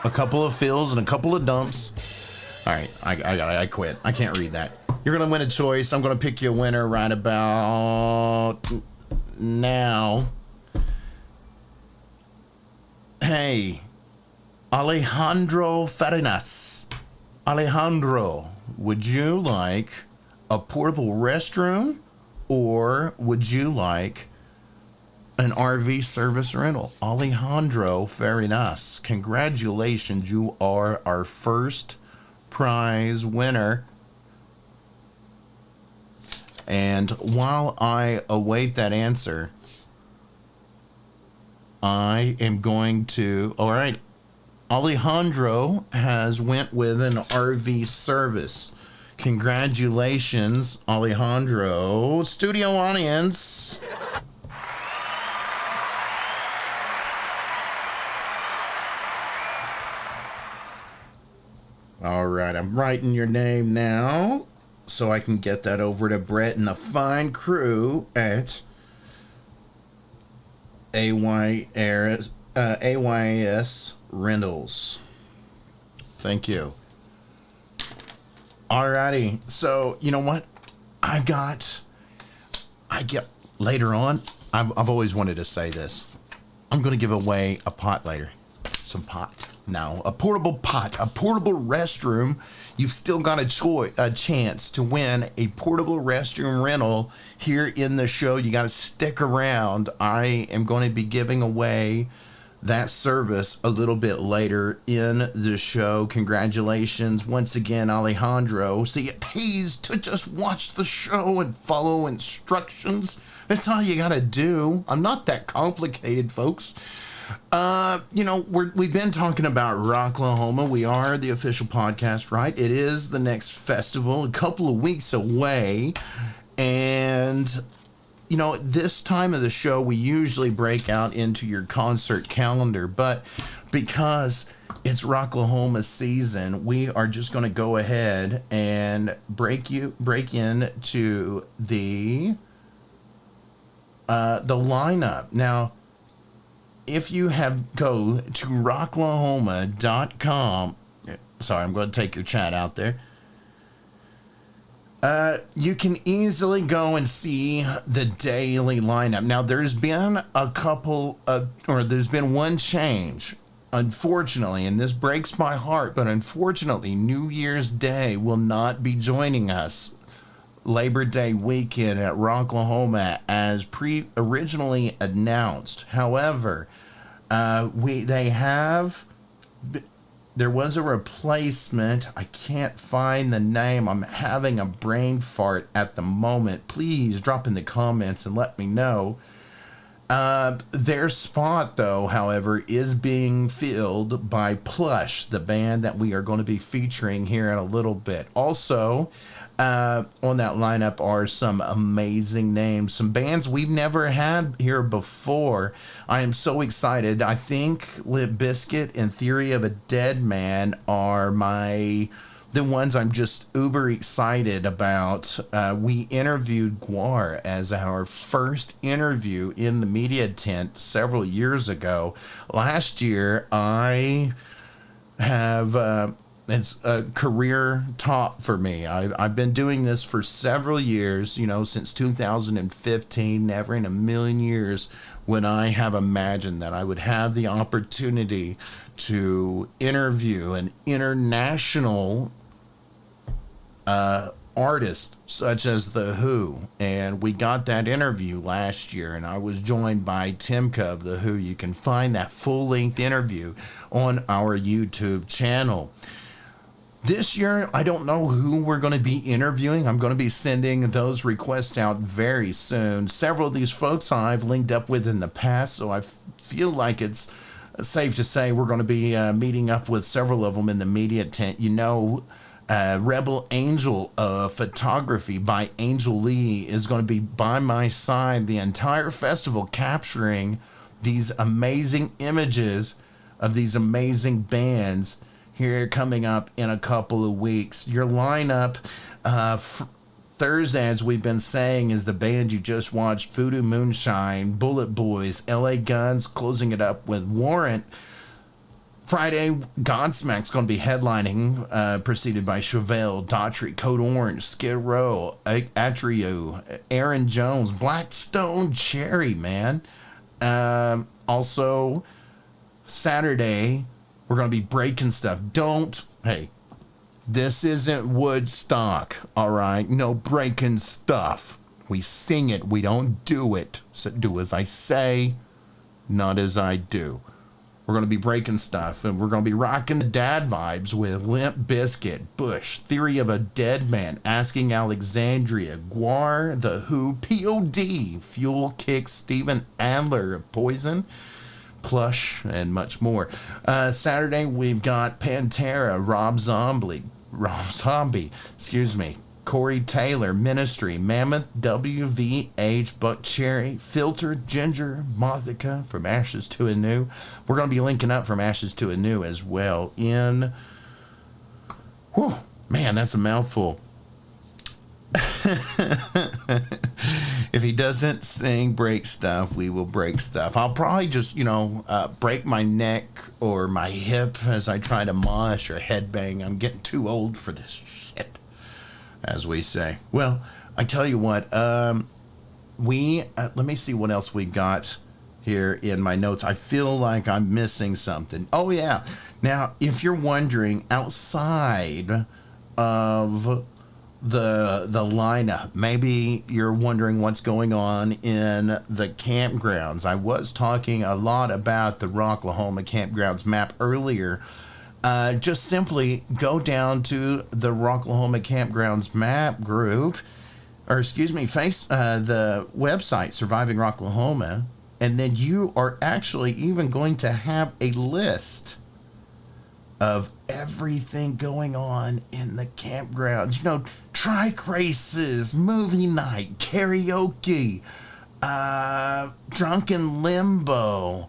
A couple of fills and a couple of dumps. All right, I quit. I can't read that. You're gonna win a choice. I'm gonna pick you a winner right about now. Hey, Alejandro Farinas. Alejandro, would you like a portable restroom, or would you like an RV service rental? Alejandro Farinas, congratulations. You are our first prize winner. And while I await that answer, I am going to... All right, Alejandro has went with an RV service. Congratulations, Alejandro. Studio audience. All right, I'm writing your name now so I can get that over to Brett and the fine crew at AYS Rentals. Thank you. Alrighty, so you know what? I get later on. I've always wanted to say this. I'm going to give away a pot later. Some pot. No, a portable pot, a portable restroom. You've still got a chance to win a portable restroom rental here in the show. You got to stick around. I am going to be giving away that service a little bit later in the show. Congratulations once again, Alejandro. See, it pays to just watch the show and follow instructions. That's all you got to do. I'm not that complicated, folks. You know, we've been talking about Rocklahoma. We are the official podcast, right? It is the next festival, a couple of weeks away. And you know, this time of the show, we usually break out into your concert calendar, but because it's Rocklahoma season, we are just going to go ahead and break into the lineup. Now, if you go to rocklahoma.com, sorry, I'm going to take your chat out there. You can easily go and see the daily lineup. Now, there's been there's been one change, unfortunately, and this breaks my heart, but unfortunately, New Year's Day will not be joining us. Labor Day weekend at Rocklahoma as originally announced. However, there was a replacement. I can't find the name. I'm having a brain fart at the moment. Please drop in the comments and let me know. Their spot, though, however, is being filled by Plush, the band that we are going to be featuring here in a little bit. Also, on that lineup are some amazing names, some bands we've never had here before. I am so excited. I think Limp Bizkit and Theory of a Dead Man are the ones I'm just uber excited about. We interviewed Guar as our first interview in the media tent several years ago. Last year, I have... it's a career top for me. I've been doing this for several years, since 2015. Never in a million years would I have imagined that I would have the opportunity to interview an international artist such as The Who. And we got that interview last year, and I was joined by Timka of The Who. You can find that full-length interview on our YouTube channel. This year, I don't know who we're going to be interviewing. I'm going to be sending those requests out very soon. Several of these folks I've linked up with in the past, so I feel like it's safe to say we're going to be meeting up with several of them in the media tent. Rebel Angel photography by Angel Lee is going to be by my side the entire festival, capturing these amazing images of these amazing bands here coming up in a couple of weeks. Your lineup Thursday, as we've been saying, is the band you just watched, Voodoo Moonshine, Bullet Boys, LA Guns, closing it up with Warrant. Friday, Godsmack's going to be headlining, preceded by Chevelle, Daughtry, Code Orange, Skid Row, Atrio, Aaron Jones, Blackstone Cherry, man. Also, Saturday, we're going to be breaking stuff. This isn't Woodstock, all right? No breaking stuff. We sing it, we don't do it. So do as I say, not as I do. We're going to be breaking stuff, and we're going to be rocking the dad vibes with Limp Bizkit, Bush, Theory of a Dead Man, Asking Alexandria, Guar, The Who, P.O.D., Fuel, Kicks, Steven Adler of Poison, Plush, and much more. Saturday, we've got Pantera, Rob Zombie, Corey Taylor, Ministry, Mammoth, WVH, Buck Cherry, Filter, Ginger, Mothica, From Ashes to Anew. We're going to be linking up From Ashes to Anew as well in... Whew, man, that's a mouthful. If he doesn't sing break stuff, we will break stuff. I'll probably just, break my neck or my hip as I try to mosh or headbang. I'm getting too old for this shit, as we say. Well, I tell you what, let me see what else we got here in my notes. I feel like I'm missing something. Oh, yeah. Now, if you're wondering, outside of the lineup, maybe you're wondering what's going on in the campgrounds. I was talking a lot about the Rocklahoma campgrounds map earlier. Just simply go down to the Rocklahoma campgrounds map group, the website Surviving Rocklahoma, and then you are actually even going to have a list of everything going on in the campgrounds. Trike races, movie night, karaoke, Drunken Limbo.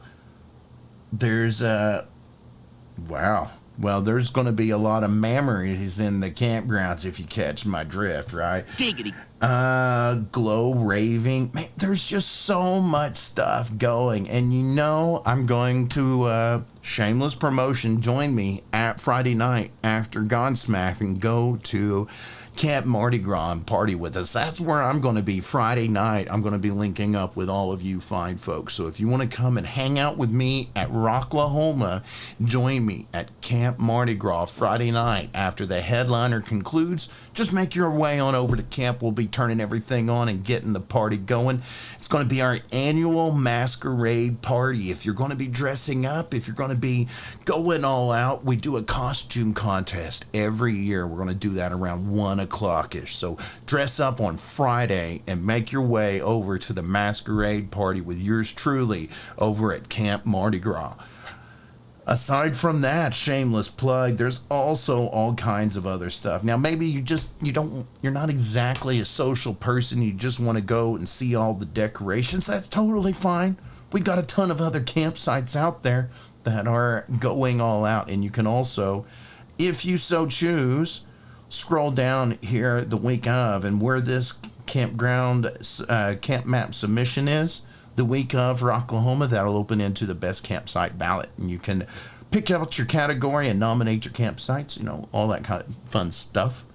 There's wow. Well, there's going to be a lot of memories in the campgrounds if you catch my drift, right? Giggity. Glow raving. Man, there's just so much stuff going. And you know, I'm going to, shameless promotion, join me at Friday night after Godsmack and go to Camp Mardi Gras and party with us. That's where I'm going to be Friday night. I'm going to be linking up with all of you fine folks. So if you want to come and hang out with me at Rocklahoma, join me at Camp Mardi Gras Friday night after the headliner concludes. Just make your way on over to camp. We'll be turning everything on and getting the party going. It's going to be our annual masquerade party. If you're going to be dressing up, if you're going to be going all out, we do a costume contest every year. We're going to do that around 1 o'clock-ish. So dress up on Friday and make your way over to the masquerade party with yours truly over at Camp Mardi Gras. Aside from that, shameless plug, there's also all kinds of other stuff. Now, maybe you're not exactly a social person. You just want to go and see all the decorations. That's totally fine. We got a ton of other campsites out there that are going all out. And you can also, if you so choose, scroll down here the week of, and where this campground camp map submission is, the week of Rocklahoma, that'll open into the best campsite ballot, and you can pick out your category and nominate your campsites, you know, all that kind of fun stuff.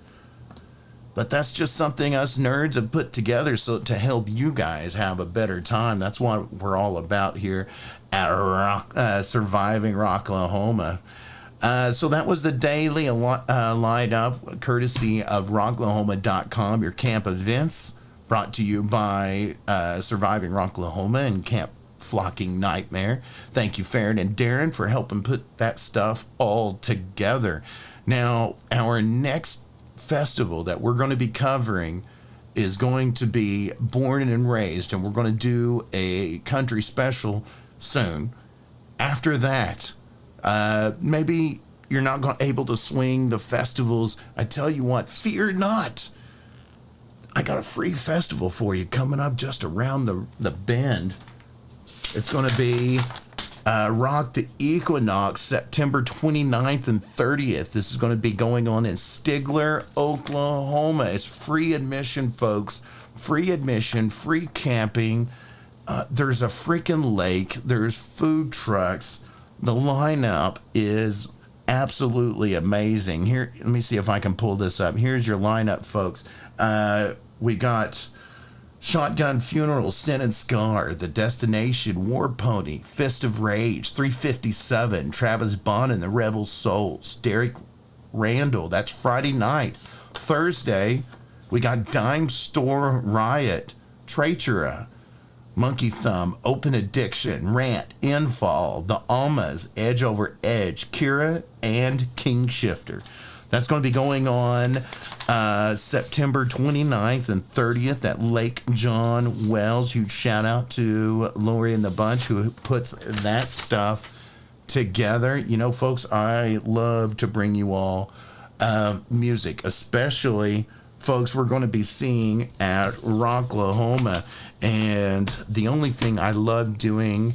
But that's just something us nerds have put together so to help you guys have a better time. That's what we're all about here at Surviving Rocklahoma. So that was the daily light up, courtesy of Rocklahoma.com, your camp events, brought to you by Surviving Rocklahoma and Camp Flocking Nightmare. Thank you, Farron and Darren, for helping put that stuff all together. Now, our next festival that we're going to be covering is going to be Born and Raised, and we're going to do a country special soon. After that, maybe you're not able to swing the festivals. I tell you what, fear not. I got a free festival for you coming up just around the bend. It's going to be Rock the Equinox, September 29th and 30th. This is going to be going on in Stigler, Oklahoma. It's free admission, folks. Free admission, free camping. There's a freaking lake. There's food trucks. The lineup is absolutely amazing. Here, let me see if I can pull this up. Here's your lineup, folks. We got Shotgun Funeral, Sin and Scar, The Destination, War Pony, Fist of Rage, 357, Travis Bond and the Rebel Souls, Derek Randall. That's Friday night. Thursday, we got Dime Store Riot, Traitora, Monkey Thumb, Open Addiction, Rant, Infall, The Almas, Edge Over Edge, Kira, and King Shifter. That's going to be going on September 29th and 30th at Lake John Wells. Huge shout out to Lori and the Bunch who puts that stuff together. You know, folks, I love to bring you all music, especially folks we're going to be seeing at Rocklahoma. And the only thing I love doing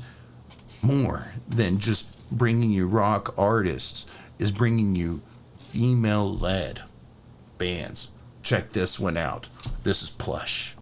more than just bringing you rock artists is bringing you female-led bands. Check this one out. This is Plush.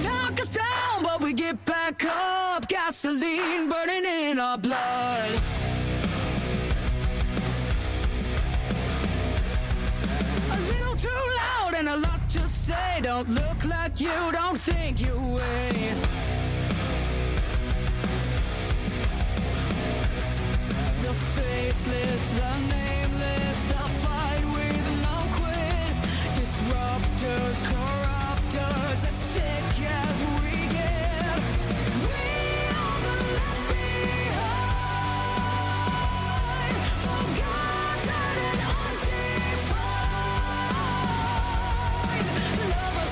Knock us down, but we get back up. Gasoline burning in our blood. A little too loud and a lot to say. Don't look like you, don't think you weigh. The faceless, the nameless, the fight with no quit. Disruptors, corruptors, as sick as we get. We are the left behind, forgotten and undefined. Love us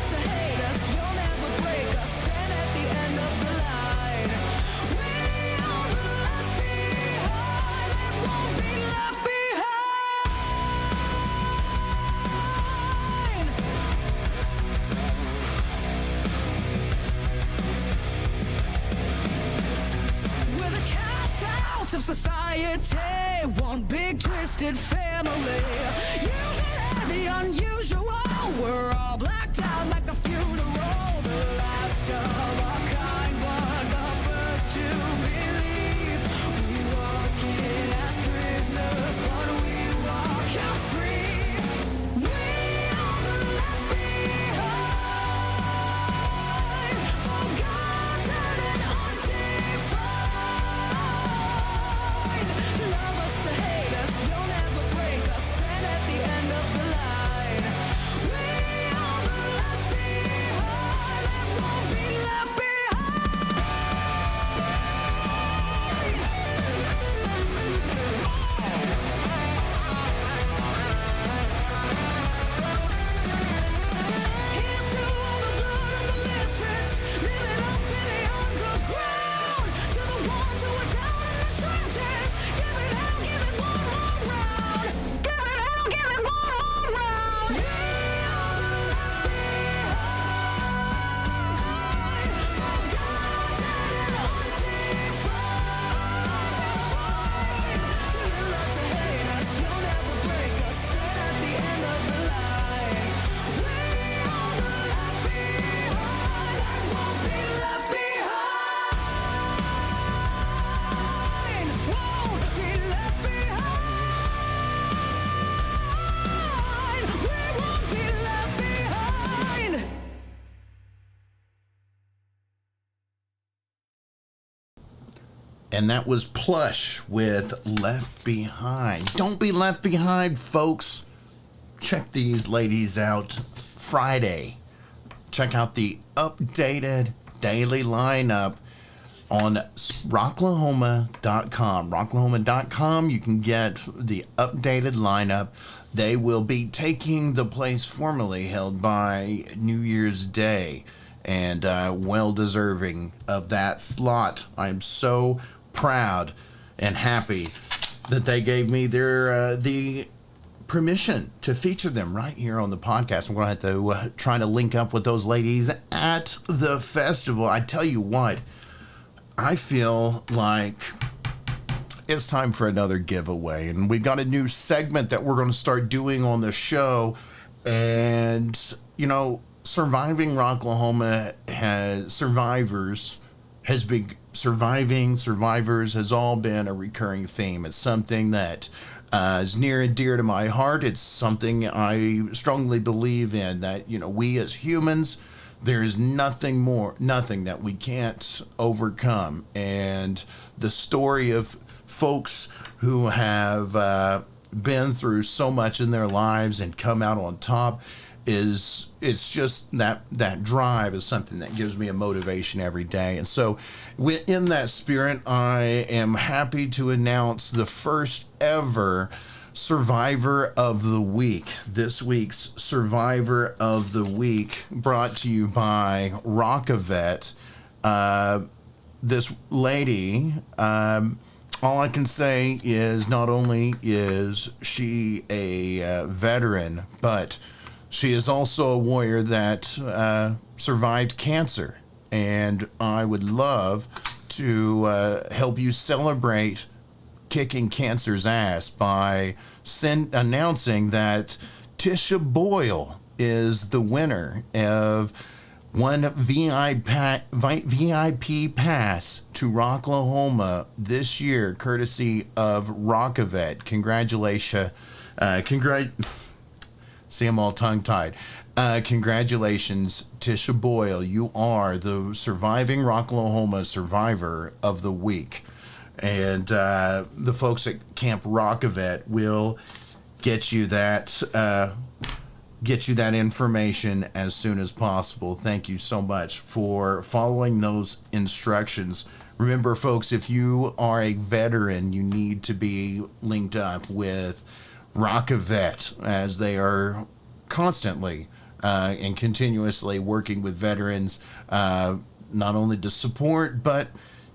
society, one big twisted family. Usually the unusual, we're all blacked out like a funeral. The last of our kind, one the first to believe. We walk in as prisoners, but we walk out free. We are the left behind, forgotten and undefined. Love us to hate us, you'll never break us. Stand at the end of the line. We are the left behind and won't be left Here's to all the blood of the misfits, living up in the underground. To the ones who are down in the trenches, give it out, give it one more round. Give it out, give it one more round. We are the left behind, forgotten and undefined. You love to hate us, you'll never break us. Stand at the end of the line. We are the left behind and won't be left behind. Won't be left behind. We won't be left behind. And that was Plush with Left Behind. Don't be left behind, folks. Check these ladies out Friday. Check out the updated daily lineup on Rocklahoma.com. Rocklahoma.com, you can get the updated lineup. They will be taking the place formerly held by New Year's Day, and well deserving of that slot. I'm so proud and happy that they gave me their the permission to feature them right here on the podcast. I'm going to have to try to link up with those ladies at the festival. I tell you what, I feel like it's time for another giveaway, and we've got a new segment that we're going to start doing on the show. And you know, surviving Rocklahoma survivors has all been a recurring theme. It's something that is near and dear to my heart. It's something I strongly believe in, that, you know, we as humans, there is nothing that we can't overcome. And the story of folks who have been through so much in their lives and come out on top it's just that drive is something that gives me a motivation every day. And so in that spirit, I am happy to announce the first ever Survivor of the Week. This week's Survivor of the Week brought to you by ROK-A-VET. This lady, all I can say is not only is she a veteran, but she is also a warrior that survived cancer. And I would love to help you celebrate kicking cancer's ass by announcing that Tisha Boyle is the winner of one VIP pass to Rocklahoma this year, courtesy of ROK-A-VET. Congratulations. See, I'm all tongue-tied. Congratulations, Tisha Boyle. You are the surviving Rocklahoma Survivor of the Week. And the folks at Camp ROK-A-VET will get you that information as soon as possible. Thank you so much for following those instructions. Remember, folks, if you are a veteran, you need to be linked up with ROK-A-VET, as they are constantly and continuously working with veterans, not only to support, but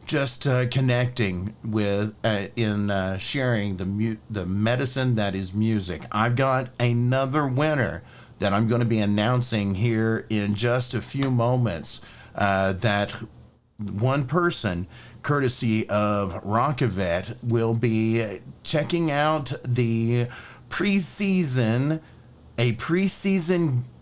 just connecting with in sharing the medicine that is music. I've got another winner that I'm going to be announcing here in just a few moments. That one person courtesy of ROK-A-VET, will be checking out a preseason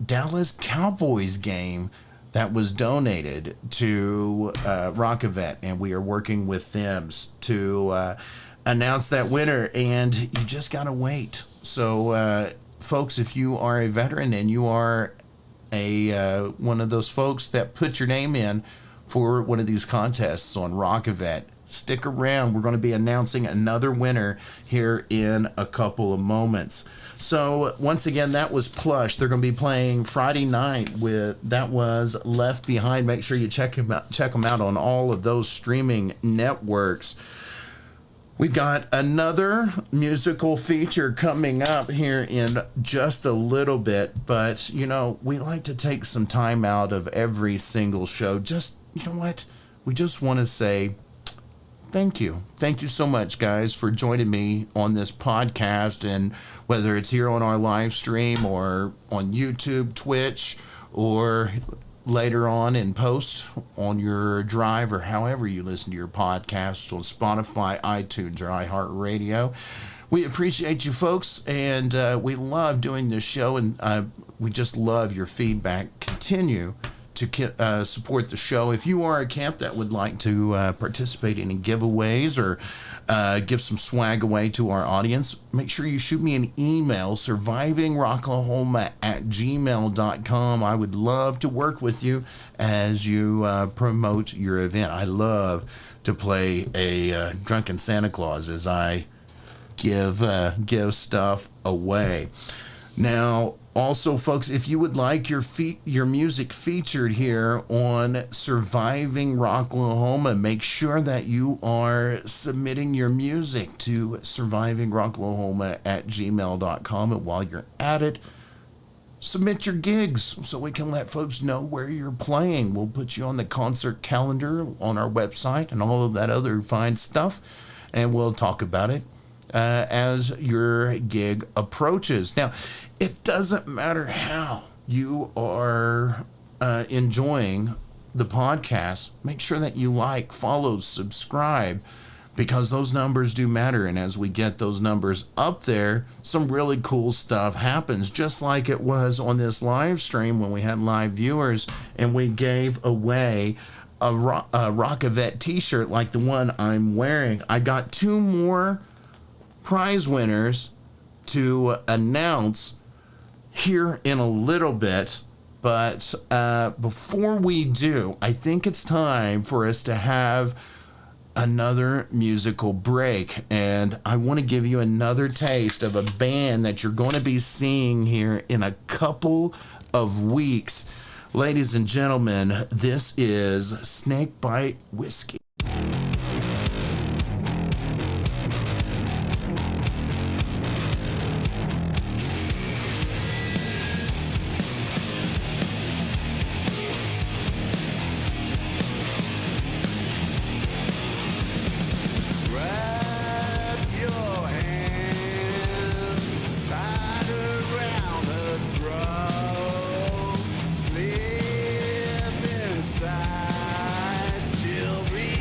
Dallas Cowboys game that was donated to ROK-A-VET, and we are working with them to announce that winner, and you just gotta wait. So folks, if you are a veteran and you are one of those folks that put your name in for one of these contests on ROK-A-VET, stick around. We're going to be announcing another winner here in a couple of moments. So once again, that was Plush. They're going to be playing Friday night that was Left Behind. Make sure you check them out on all of those streaming networks. We've got another musical feature coming up here in just a little bit, but we like to take some time out of every single show. We just want to say thank you. Thank you so much, guys, for joining me on this podcast, and whether it's here on our live stream or on YouTube, Twitch, or later on in post on your drive, or however you listen to your podcasts on Spotify, iTunes, or iHeartRadio. We appreciate you folks, and we love doing this show, and we just love your feedback. Continue to support the show. If you are a camp that would like to participate in any giveaways or give some swag away to our audience, make sure you shoot me an email, survivingrocklahoma@gmail.com. I would love to work with you as you promote your event. I love to play a drunken Santa Claus as I give stuff away. Now, also, folks, if you would like your music featured here on Surviving Rocklahoma, make sure that you are submitting your music to survivingrocklahoma@gmail.com. And while you're at it, submit your gigs so we can let folks know where you're playing. We'll put you on the concert calendar on our website and all of that other fine stuff, and we'll talk about it as your gig approaches. Now, it doesn't matter how you are enjoying the podcast. Make sure that you like, follow, subscribe, because those numbers do matter. And as we get those numbers up there, some really cool stuff happens, just like it was on this live stream when we had live viewers and we gave away a ROK-A-VET t-shirt like the one I'm wearing. I got 2 more prize winners to announce here in a little bit, but before we do, I think it's time for us to have another musical break, and I want to give you another taste of a band that you're going to be seeing here in a couple of weeks. Ladies and gentlemen, this is Snake Bite Whisky. Slip inside, she'll be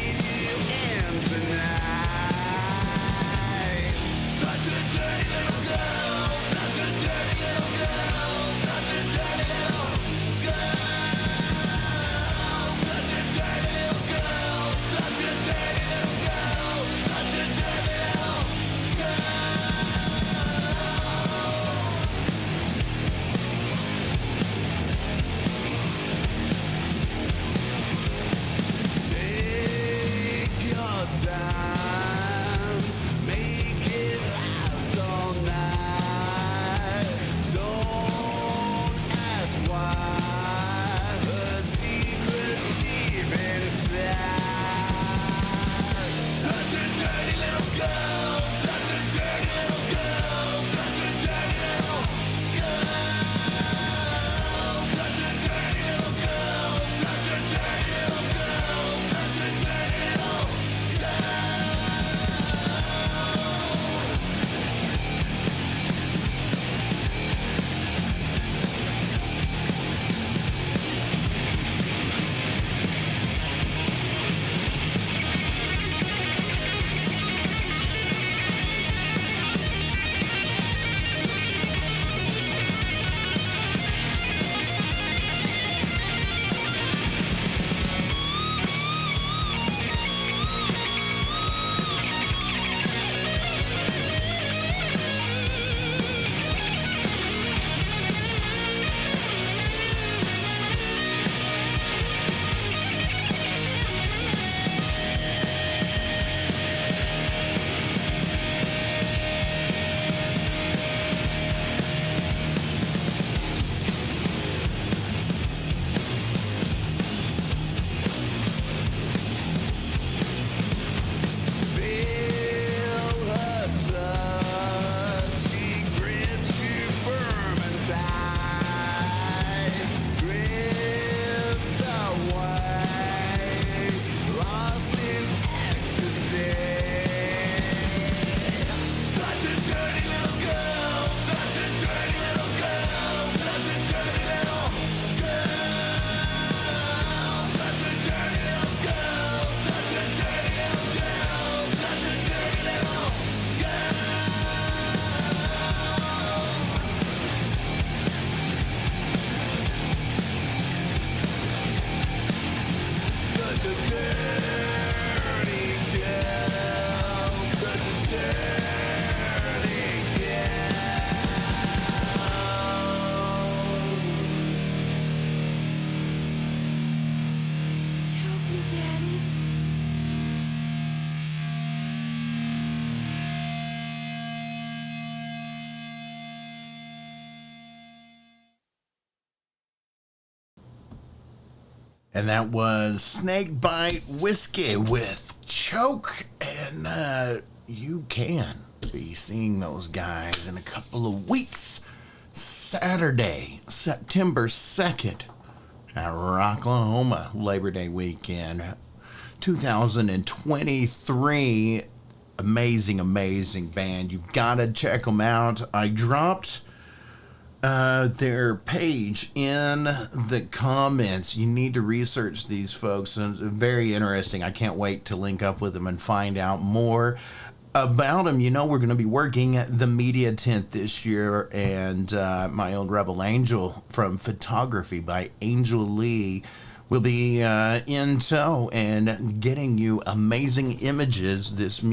And that was Snake Bite Whisky with Choke. And you can be seeing those guys in a couple of weeks. Saturday, September 2nd at Rocklahoma, Labor Day weekend, 2023. Amazing band. You gotta check them out. I dropped their page in the comments. You need to research these folks. It's very interesting. I can't wait to link up with them and find out more about them. You know, we're going to be working at the media tent this year, and my old Rebel Angel from Photography by Angel Lee will be in tow and getting you amazing images this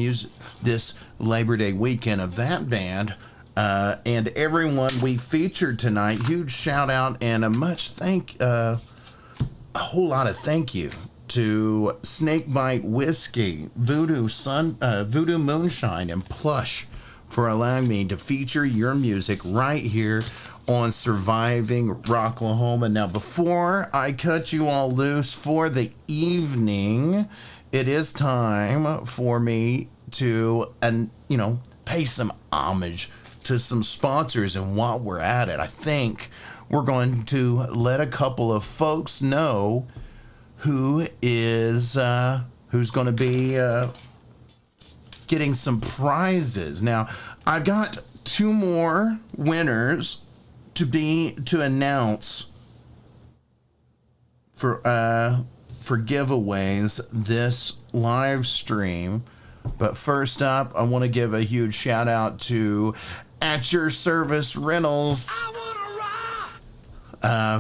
Labor Day weekend of that band. And everyone we featured tonight, huge shout out and a whole lot of thank you to Snake Bite Whisky, Voodoo Moonshine, and Plush for allowing me to feature your music right here on Surviving Rocklahoma. Now, before I cut you all loose for the evening, it is time for me to, pay some homage to some sponsors. And while we're at it, I think we're going to let a couple of folks know who's going to be getting some prizes. Now, I've got two more winners to announce for giveaways this live stream. But first up, I want to give a huge shout out to At Your Service Rentals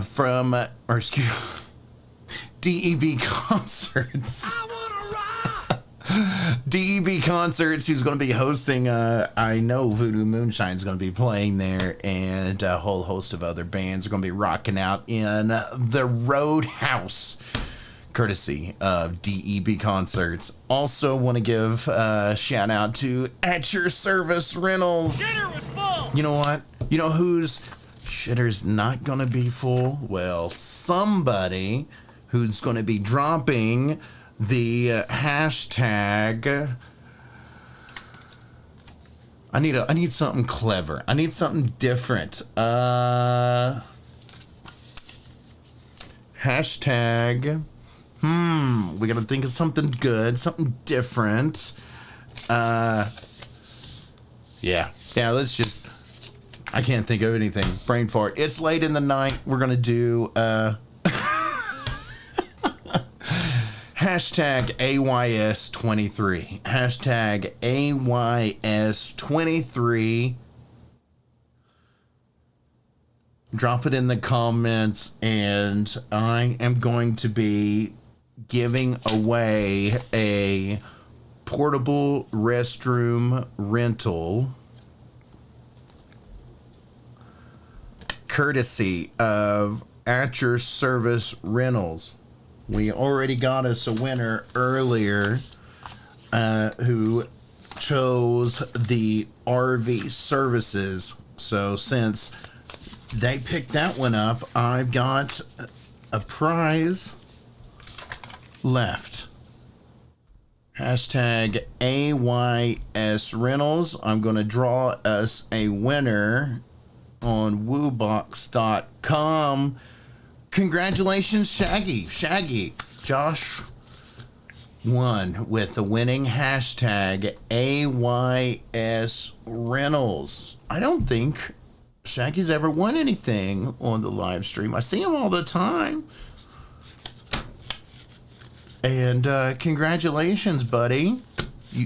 from DEB Concerts. DEB Concerts, who's going to be hosting, I know Voodoo Moonshine is going to be playing there, and a whole host of other bands are going to be rocking out in the Roadhouse, courtesy of DEB Concerts. Also want to give a shout out to At Your Service Rentals. You know what? You know whose shitter's not going to be full? Well, somebody who's going to be dropping the hashtag. I need something clever. I need something different. Hashtag. We gotta think of something good, something different. Yeah. Let's just. I can't think of anything. Brain fart. It's late in the night. We're gonna do hashtag AYS23. Hashtag AYS23. Drop it in the comments, and I am going to be giving away a portable restroom rental courtesy of At Your Service Rentals. We already got us a winner earlier who chose the RV services. So since they picked that one up, I've got a prize left. Hashtag AYS Rentals. I'm going to draw us a winner on woobox.com. Congratulations, Shaggy. Josh won with the winning hashtag AYS Rentals. I don't think Shaggy's ever won anything on the live stream. I see him all the time. And congratulations, buddy,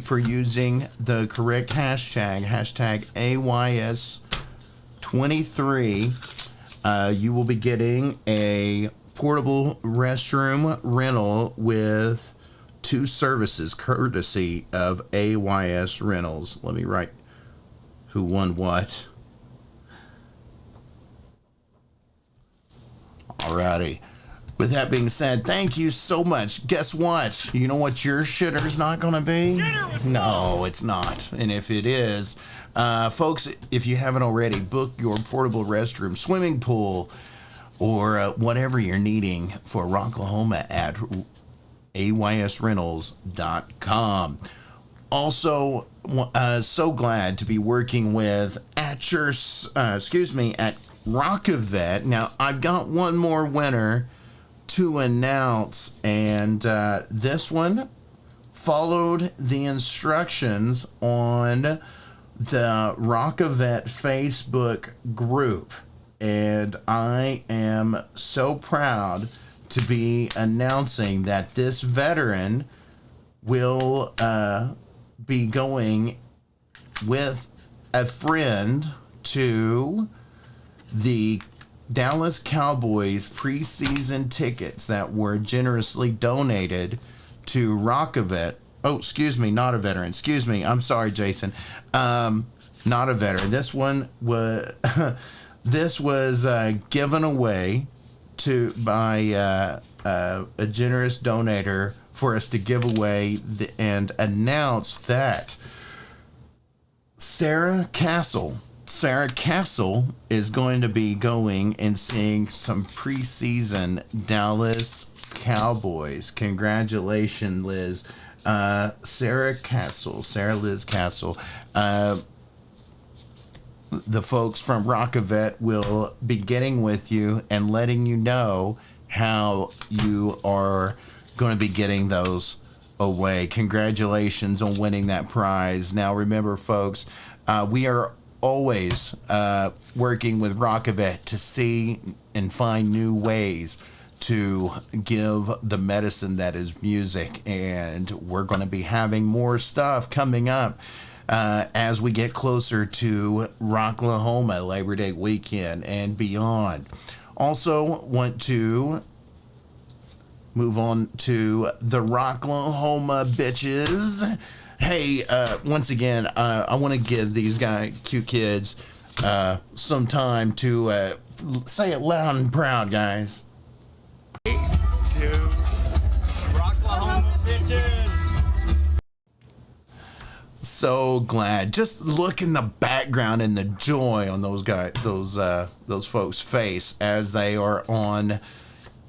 for using the correct hashtag AYS23. You will be getting a portable restroom rental with 2 services courtesy of AYS Rentals. Let me write who won what. Alrighty. With that being said, thank you so much. Guess what? You know what your shitter's not going to be? No, it's not. And if it is, folks, if you haven't already, book your portable restroom, swimming pool, or whatever you're needing for Rocklahoma at aysrentals.com. Also, so glad to be working with at ROK-A-VET. Now, I've got one more winner to announce, and this one followed the instructions on the ROK-A-VET Facebook group, and I am so proud to be announcing that this veteran will be going with a friend to the Dallas Cowboys preseason tickets that were generously donated to ROK-A-VET. Oh, excuse me, not a veteran. Excuse me. I'm sorry, Jason. Not a veteran. This one was given away by a generous donator for us to give away and announce that Sarah Castle is going to be going and seeing some preseason Dallas Cowboys. Congratulations, Liz. Sarah Liz Castle. The folks from ROK-A-VET will be getting with you and letting you know how you are going to be getting those away. Congratulations on winning that prize. Now, remember, folks, we are always working with ROK-A-VET to see and find new ways to give the medicine that is music, and we're going to be having more stuff coming up as we get closer to Rocklahoma Labor Day weekend and beyond. Also want to move on to the Rocklahoma bitches. Hey, once again, I want to give these cute kids some time to say it loud and proud, guys. Rocklahoma bitches. So glad. Just look in the background and the joy on those guys, those folks' face as they are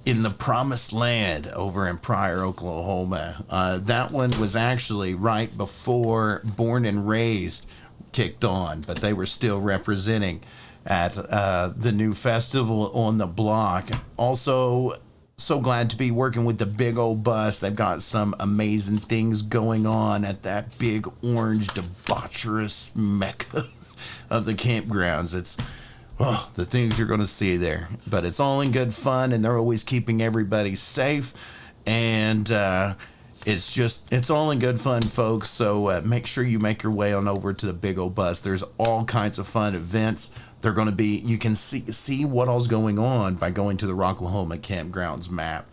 in the promised land over in Pryor, Oklahoma. That one was actually right before Born and Raised kicked on, but they were still representing at the new festival on the block. Also, so glad to be working with the Big Old Bus. They've got some amazing things going on at that big orange debaucherous mecca of the campgrounds. It's the things you're going to see there, but it's all in good fun, and they're always keeping everybody safe, and it's all in good fun, folks. So make sure you make your way on over to the Big Old Bus. There's all kinds of fun events. They're going to be, you can see what all's going on by going to the Rocklahoma campgrounds map.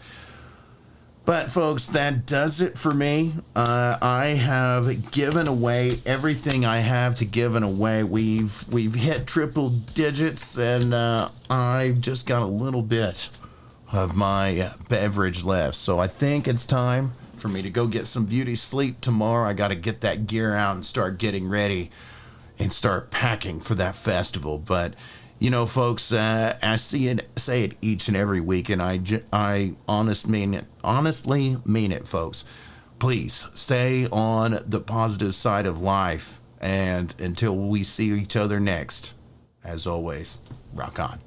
But folks, that does it for me. I have given away everything I have to give away. We've hit triple digits, and I've just got a little bit of my beverage left. So I think it's time for me to go get some beauty sleep tomorrow. I got to get that gear out and start getting ready and start packing for that festival. But you know, folks, I say it each and every week, and I honestly mean it, folks. Please stay on the positive side of life, and until we see each other next, as always, rock on.